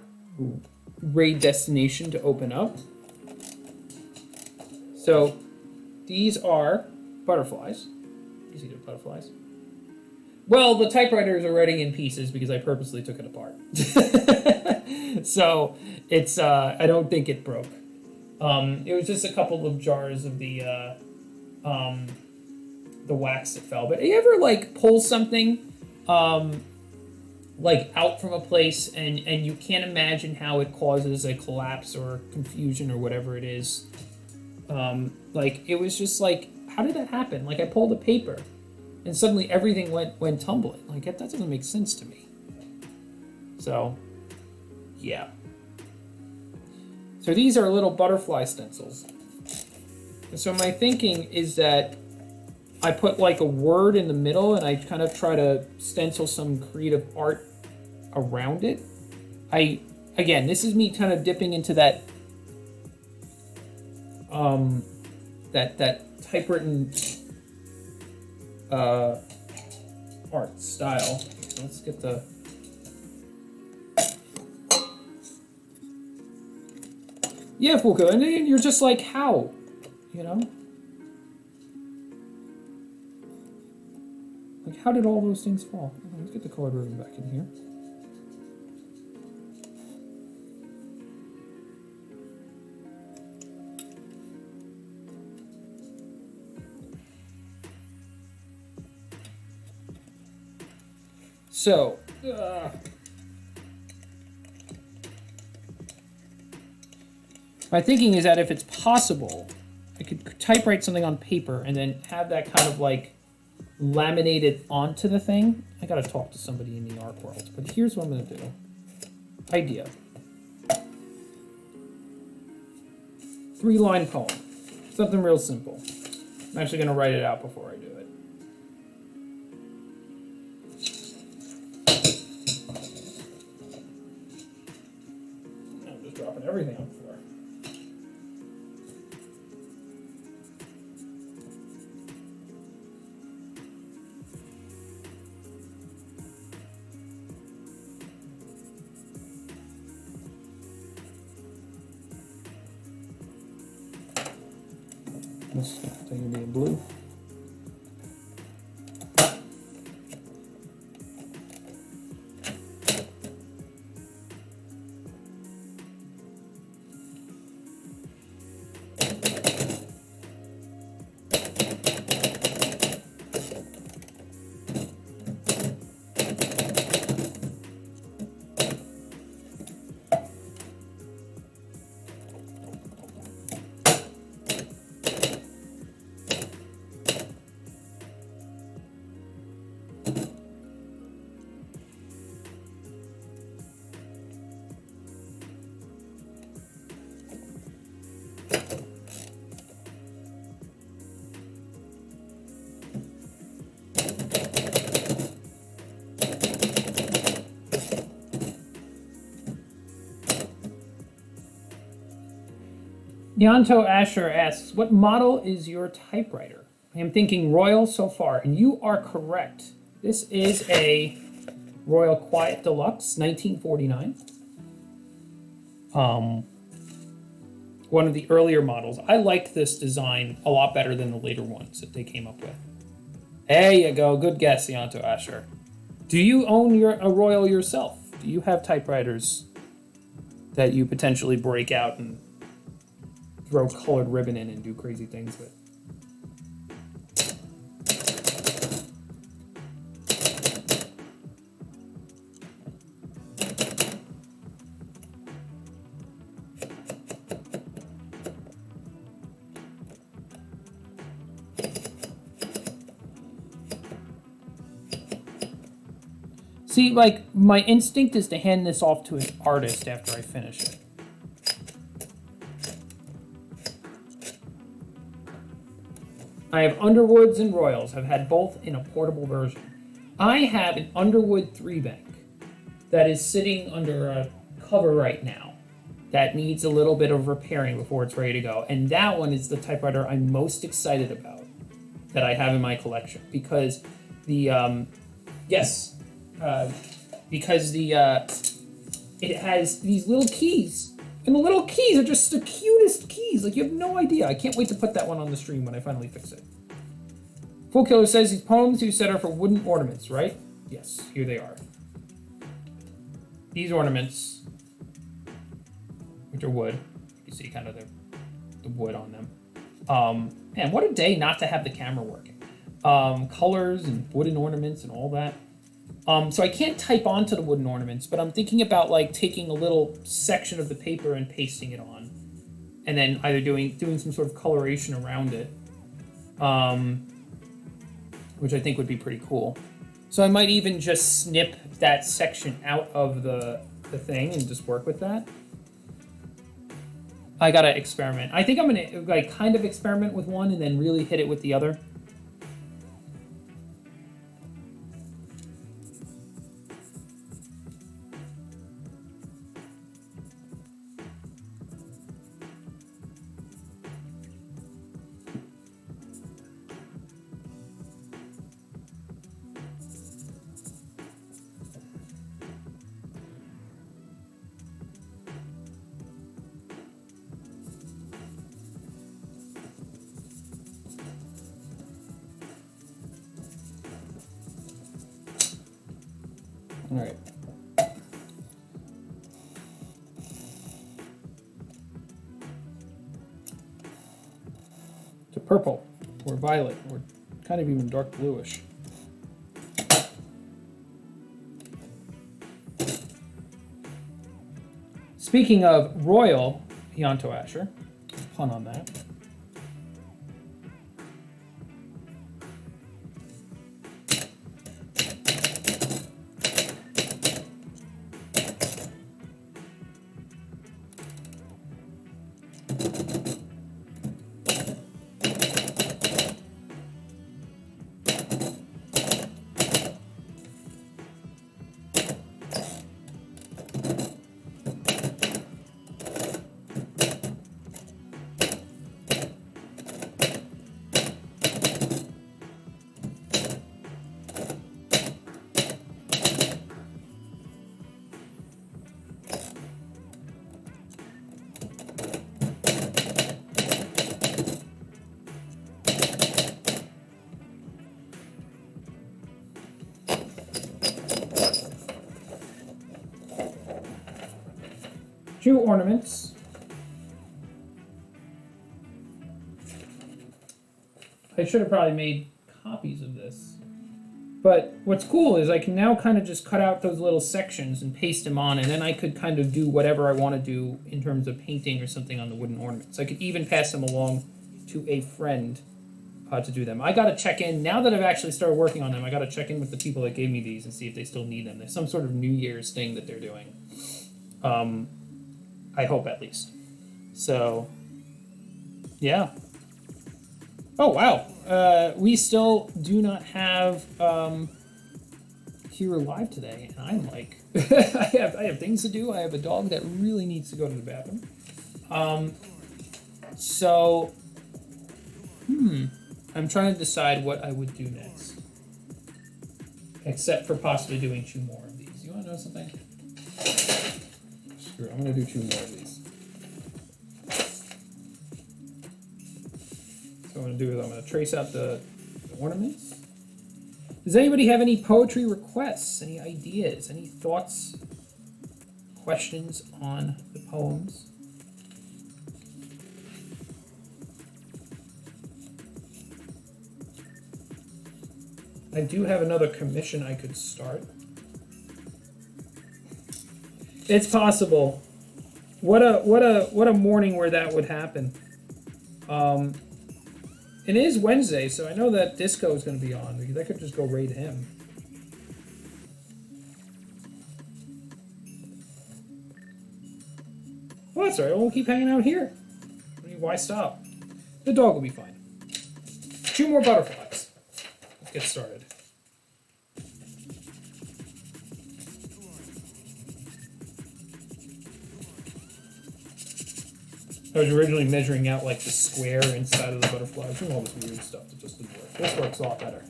raid destination to open up. So these are butterflies. You see the butterflies? Well, the typewriter is already in pieces because I purposely took it apart. So it's I don't think it broke. It was just a couple of jars of the wax that fell. But you ever like pull something like out from a place and you can't imagine how it causes a collapse or confusion or whatever it is? Like it was just like, how did that happen? Like I pulled a paper and suddenly everything went tumbling. Like that doesn't make sense to me. So yeah. So these are little butterfly stencils. And so my thinking is that I put like a word in the middle and I kind of try to stencil some creative art around it. Again, this is me kind of dipping into that that typewritten art style. So let's get the Fuku, and then you're just like, how? You know? Like, how did all those things fall? Let's get the colored ribbon back in here. So, my thinking is that if it's possible, I could typewrite something on paper and then have that kind of like laminated onto the thing. I gotta talk to somebody in the art world, but here's what I'm gonna do. Idea. 3-line poem. Something real simple. I'm actually gonna write it out before I do it. I'm just dropping everything on the floor. This thing will be in blue. Yanto Asher asks, what model is your typewriter? I am thinking Royal so far, and you are correct. This is a Royal Quiet Deluxe, 1949. One of the earlier models. I liked this design a lot better than the later ones that they came up with. There you go. Good guess, Yanto Asher. Do you own a Royal yourself? Do you have typewriters that you potentially break out and throw colored ribbon in and do crazy things with? See, like, my instinct is to hand this off to an artist after I finish it. I have Underwoods and Royals. I've had both in a portable version. I have an Underwood 3-bank that is sitting under a cover right now that needs a little bit of repairing before it's ready to go. And that one is the typewriter I'm most excited about that I have in my collection because the, it has these little keys, and the little keys are just the cutest keys. Like, you have no idea. I can't wait to put that one on the stream when I finally fix it. Full Killer says these poems you said are for wooden ornaments, right? Yes, here they are. These ornaments, which are wood, you can see kind of the wood on them. Man, what a day not to have the camera working. Colors and wooden ornaments and all that. So I can't type onto the wooden ornaments, but I'm thinking about like taking a little section of the paper and pasting it on, and then either doing some sort of coloration around it, which I think would be pretty cool. So I might even just snip that section out of the thing and just work with that. I gotta experiment. I think I'm gonna like kind of experiment with one and then really hit it with the other. All right. To purple or violet or kind of even dark bluish. Speaking of royal, Yanto Asher, pun on that. Two ornaments. I should have probably made copies of this. But what's cool is I can now kind of just cut out those little sections and paste them on, and then I could kind of do whatever I want to do in terms of painting or something on the wooden ornaments. I could even pass them along to a friend to do them. I got to check in, now that I've actually started working on them, I got to check in with the people that gave me these and see if they still need them. There's some sort of New Year's thing that they're doing. I hope at least. So, yeah. Oh, wow. We still do not have Here Live today, and I'm like, I have things to do. I have a dog that really needs to go to the bathroom. I'm trying to decide what I would do next. Except for possibly doing 2 more of these. You want to know something? Screw it, I'm going to do 2 more of these. So what I'm going to do is I'm going to trace out the ornaments. Does anybody have any poetry requests, any ideas, any thoughts, questions on the poems? I do have another commission I could start. It's possible. What a morning where that would happen. It is Wednesday, so I know that Disco is going to be on. They could just go raid him. Well, that's all right. We'll keep hanging out here. I mean, why stop? The dog will be fine. 2 more butterflies. Let's get started. I was originally measuring out like the square inside of the butterflies and all this weird stuff that just didn't work. This works a lot better.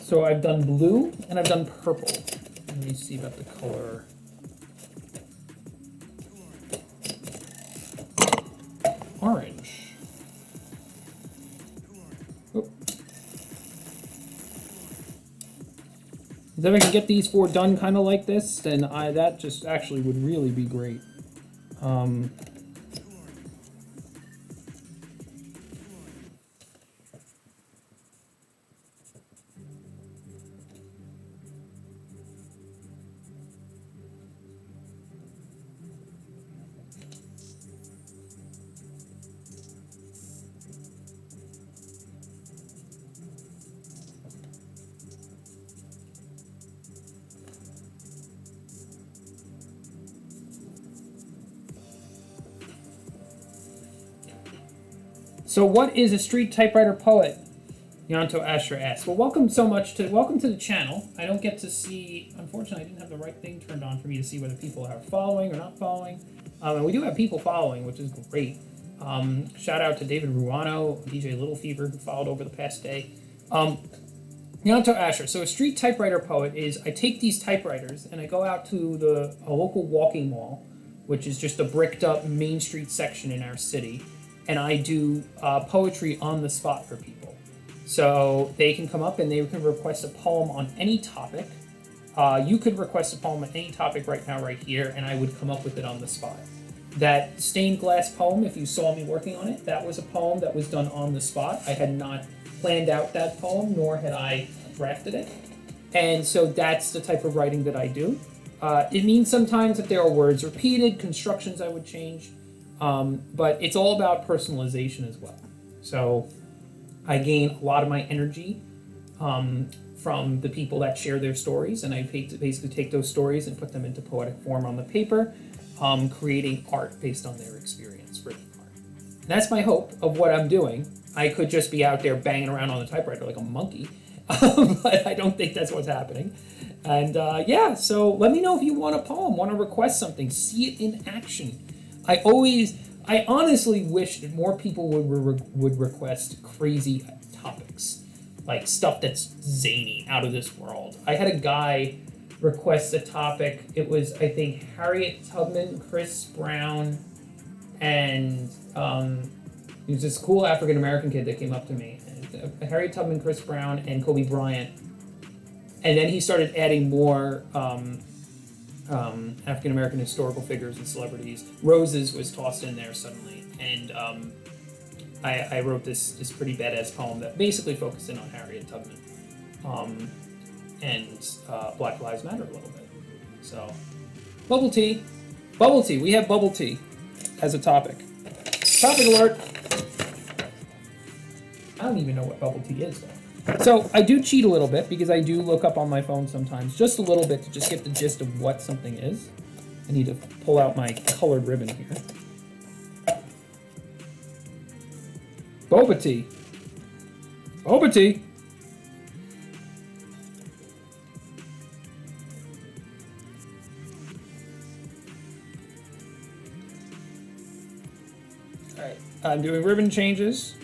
So I've done blue and I've done purple. Let me see about the color. Orange. Oh. If I can get these 4 done kind of like this, then that just actually would really be great. So what is a street typewriter poet? Yanto Asher asks. Well, welcome to the channel. I don't get to see, unfortunately, I didn't have the right thing turned on for me to see whether people are following or not following. And we do have people following, which is great. Shout out to David Ruano, DJ Little Fever, who followed over the past day. Yanto Asher. So a street typewriter poet is, I take these typewriters and I go out to a local walking mall, which is just a bricked up Main Street section in our city. And I do poetry on the spot for people. So they can come up and they can request a poem on any topic. You could request a poem on any topic right now, right here, and I would come up with it on the spot. That stained glass poem, if you saw me working on it, that was a poem that was done on the spot. I had not planned out that poem, nor had I drafted it. And so that's the type of writing that I do. It means sometimes that there are words repeated, constructions I would change. But it's all about personalization as well. So I gain a lot of my energy from the people that share their stories, and I basically take those stories and put them into poetic form on the paper, creating art based on their experience, written art. And that's my hope of what I'm doing. I could just be out there banging around on the typewriter like a monkey, but I don't think that's what's happening. And yeah, so let me know if you want a poem, want to request something, see it in action. I honestly wish that more people would request crazy topics, like stuff that's zany, out of this world. I had a guy request a topic. It was, I think, Harriet Tubman, Chris Brown, and he was this cool African American kid that came up to me. Harriet Tubman, Chris Brown, and Kobe Bryant. And then he started adding more African-American historical figures and celebrities. Roses was tossed in there suddenly, and I wrote this pretty badass poem that basically focused in on Harriet Tubman and Black Lives Matter a little bit. So, bubble tea. We have bubble tea as a topic. Topic alert. I don't even know what bubble tea is, though. So I do cheat a little bit because I do look up on my phone sometimes, just a little bit to just get the gist of what something is. I need to pull out my colored ribbon here. Boba tea. Boba tea. All right, I'm doing ribbon changes.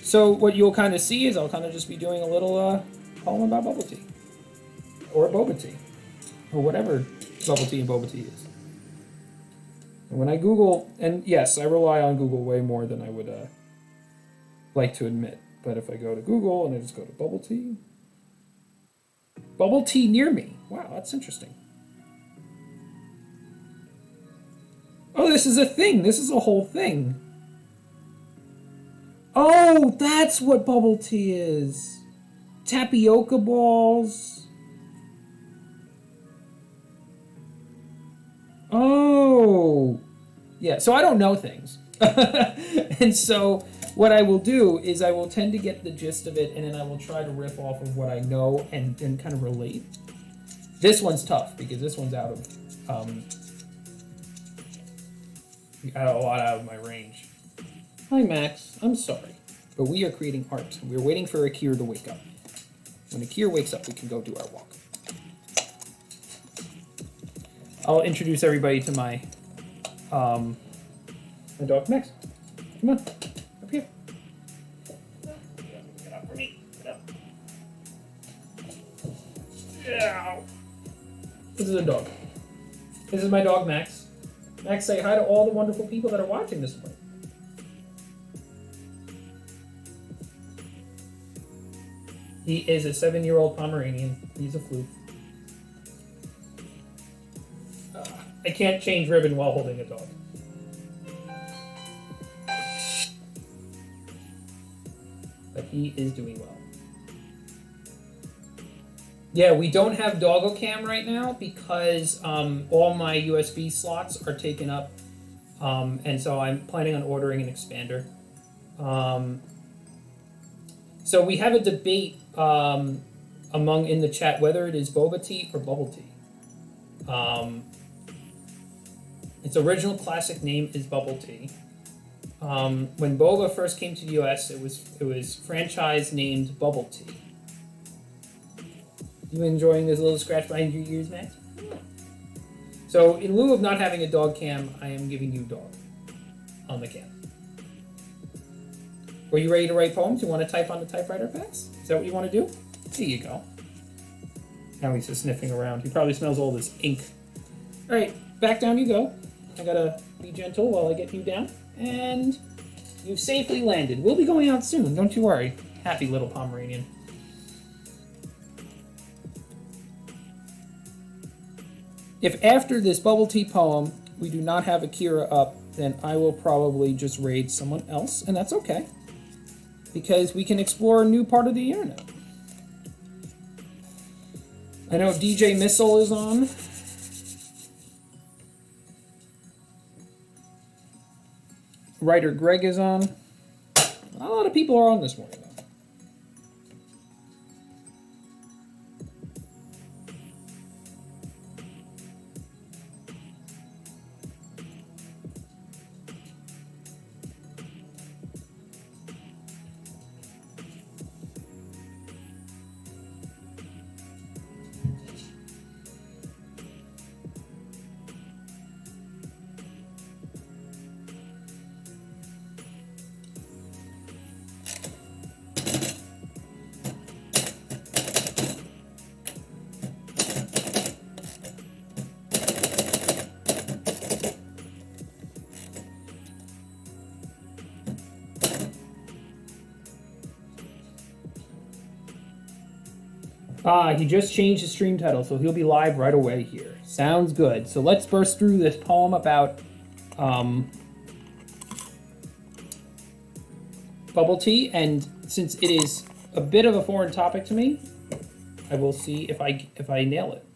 So what you'll kind of see is I'll kind of just be doing a little poem about bubble tea. Or boba tea. Or whatever bubble tea and boba tea is. And when I Google, and yes, I rely on Google way more than I would like to admit. But if I go to Google and I just go to bubble tea near me. Wow, that's interesting. Oh, this is a thing. This is a whole thing. Oh, that's what bubble tea is. Tapioca balls. Oh. Yeah, so I don't know things. And so what I will do is I will tend to get the gist of it, and then I will try to riff off of what I know and kind of relate. This one's tough because this one's out of a lot out of my range. Hi, Max. I'm sorry, but we are creating art. We're waiting for Akir to wake up. When Akir wakes up, we can go do our walk. I'll introduce everybody to my dog Max. Come on, up here. Get up for me. Get up. Yeah. This is a dog. This is my dog Max. Max, say hi to all the wonderful people that are watching this morning. He is a 7-year-old Pomeranian. He's a floof. I can't change ribbon while holding a dog. But he is doing well. Yeah, we don't have Doggo Cam right now because all my USB slots are taken up. And so I'm planning on ordering an expander. So we have a debate in the chat whether it is boba tea or bubble tea. Its original classic name is bubble tea. When boba first came to the U.S., it was franchise named Bubble Tea. You enjoying this little scratch behind your ears, Max? So in lieu of not having a dog cam, I am giving you dog on the cam. Were you ready to write poems? You want to type on the typewriter, Max? Is that what you want to do? Here you go. Now he's just sniffing around. He probably smells all this ink. All right, back down you go. I gotta be gentle while I get you down. And you've safely landed. We'll be going out soon, don't you worry. Happy little Pomeranian. If after this bubble tea poem we do not have Akira up, then I will probably just raid someone else, and that's okay. Because we can explore a new part of the internet. I know DJ Missile is on. Writer Greg is on. A lot of people are on this morning, though. He just changed his stream title, so he'll be live right away here. Sounds good. So let's burst through this poem about bubble tea, and since it is a bit of a foreign topic to me, I will see if I nail it.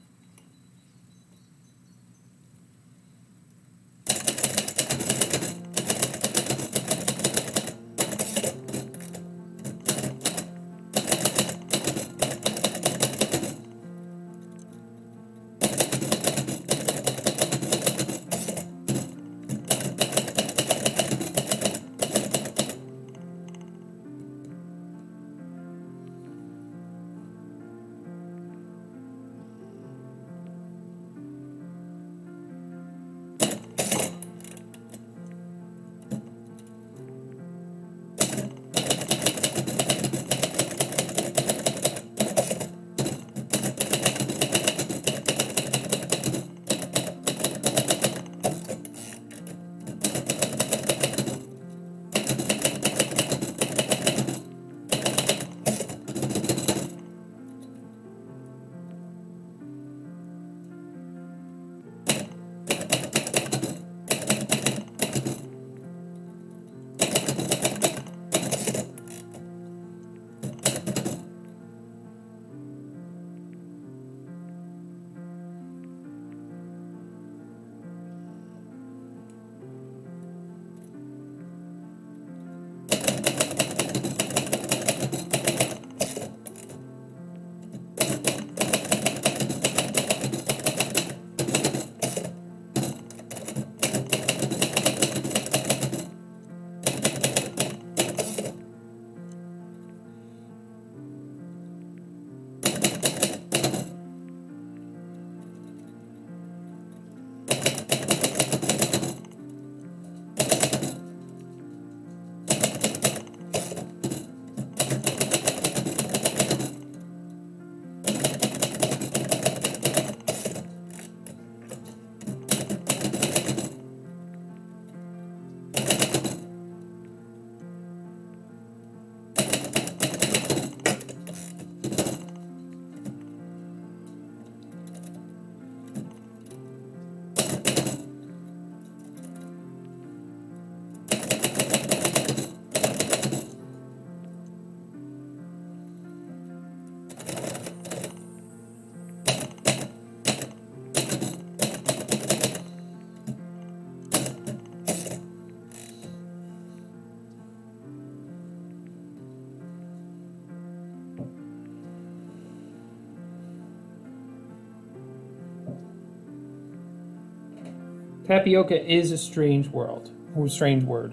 Tapioca is a strange world, or strange word.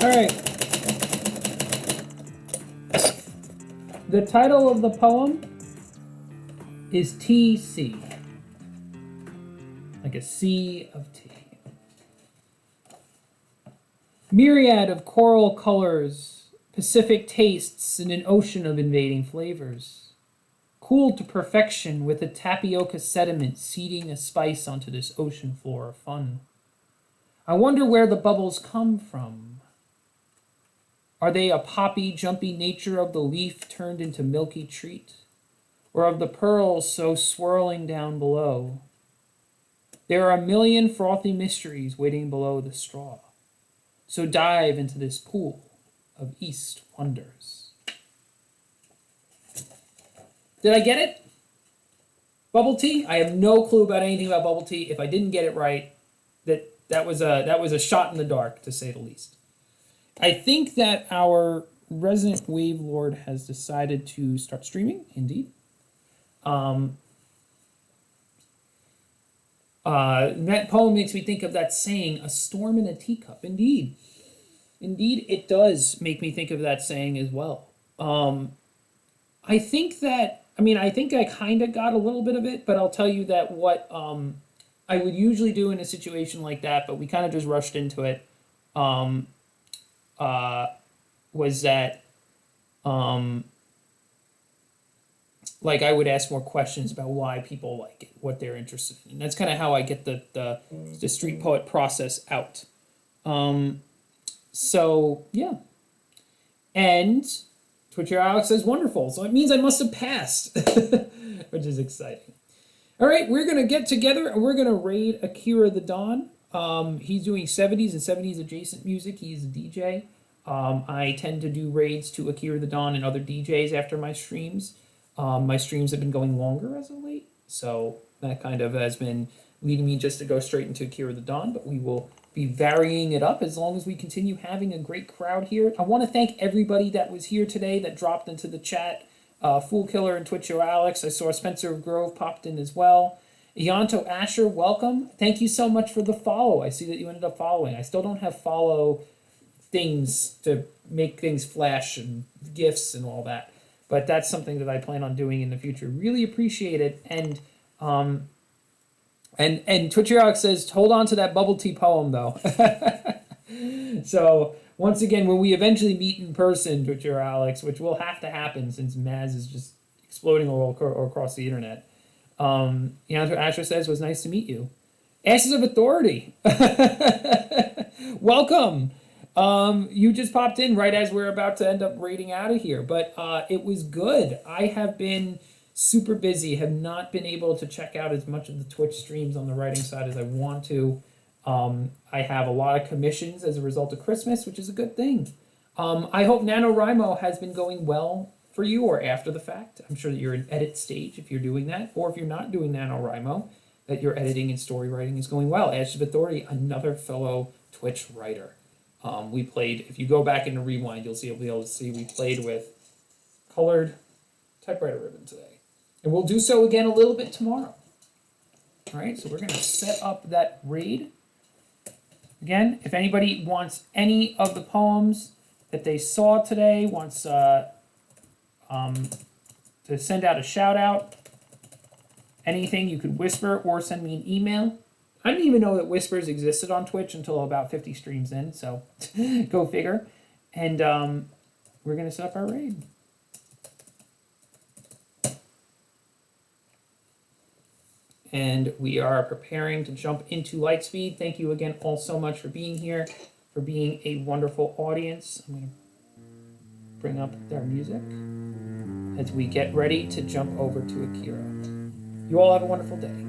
All right. The title of the poem is TC, like a sea of tea. Myriad of coral colors, Pacific tastes in an ocean of invading flavors. Cooled to perfection with a tapioca sediment seeding a spice onto this ocean floor of fun. I wonder where the bubbles come from. Are they a poppy, jumpy nature of the leaf turned into milky treat? Or of the pearls so swirling down below? There are a million frothy mysteries waiting below the straw. So dive into this pool of East wonders. Did I get it? Bubble tea? I have no clue about anything about bubble tea. If I didn't get it right, that was a shot in the dark, to say the least. I think that our resident wave lord has decided to start streaming. Indeed. That poem makes me think of that saying, "A storm in a teacup." Indeed, indeed, it does make me think of that saying as well. I think that I think I kind of got a little bit of it, but I'll tell you that what I would usually do in a situation like that, but we kind of just rushed into it. Was that like I would ask more questions about why people like it, what they're interested in. And that's kind of how I get the street poet process out. So yeah. And Twitcher Alex says wonderful. So it means I must have passed, which is exciting. All right, we're gonna get together and we're gonna raid Akira the Don. He's doing 70s and 70s adjacent music. He's a DJ. I tend to do raids to Akira the Don and other DJs after my streams. My streams have been going longer as of late, so that kind of has been leading me just to go straight into Akira the Don, but we will be varying it up as long as we continue having a great crowd here. I want to thank everybody that was here today that dropped into the chat. Fool Killer and Twitcho Alex. I saw Spencer of Grove popped in as well. Ianto Asher, welcome. Thank you so much for the follow. I see that you ended up following. I still don't have follow things to make things flash and gifts and all that, but that's something that I plan on doing in the future. Really appreciate it. And Twitcher Alex says, hold on to that bubble tea poem though. So once again, when we eventually meet in person, Twitcher Alex, which will have to happen since Maz is just exploding all across the internet. Ianto Asher says, was nice to meet you. Ashes of Authority. Welcome. You just popped in right as we're about to end up raiding out of here, but it was good. I have been super busy, have not been able to check out as much of the Twitch streams on the writing side as I want to. I have a lot of commissions as a result of Christmas, which is a good thing. I hope NaNoWriMo has been going well for you or after the fact. I'm sure that you're in edit stage if you're doing that, or if you're not doing NaNoWriMo, that your editing and story writing is going well. Ashes of Authority, another fellow Twitch writer. We played, if you go back into Rewind, you'll be able to see we played with colored typewriter ribbon today. And we'll do so again a little bit tomorrow. All right, so we're going to set up that raid. Again, if anybody wants any of the poems that they saw today, wants to send out a shout out, anything, you could whisper or send me an email. I didn't even know that whispers existed on Twitch until about 50 streams in, so go figure. And we're going to set up our raid. And we are preparing to jump into Lightspeed. Thank you again all so much for being here, for being a wonderful audience. I'm going to bring up their music as we get ready to jump over to Akira. You all have a wonderful day.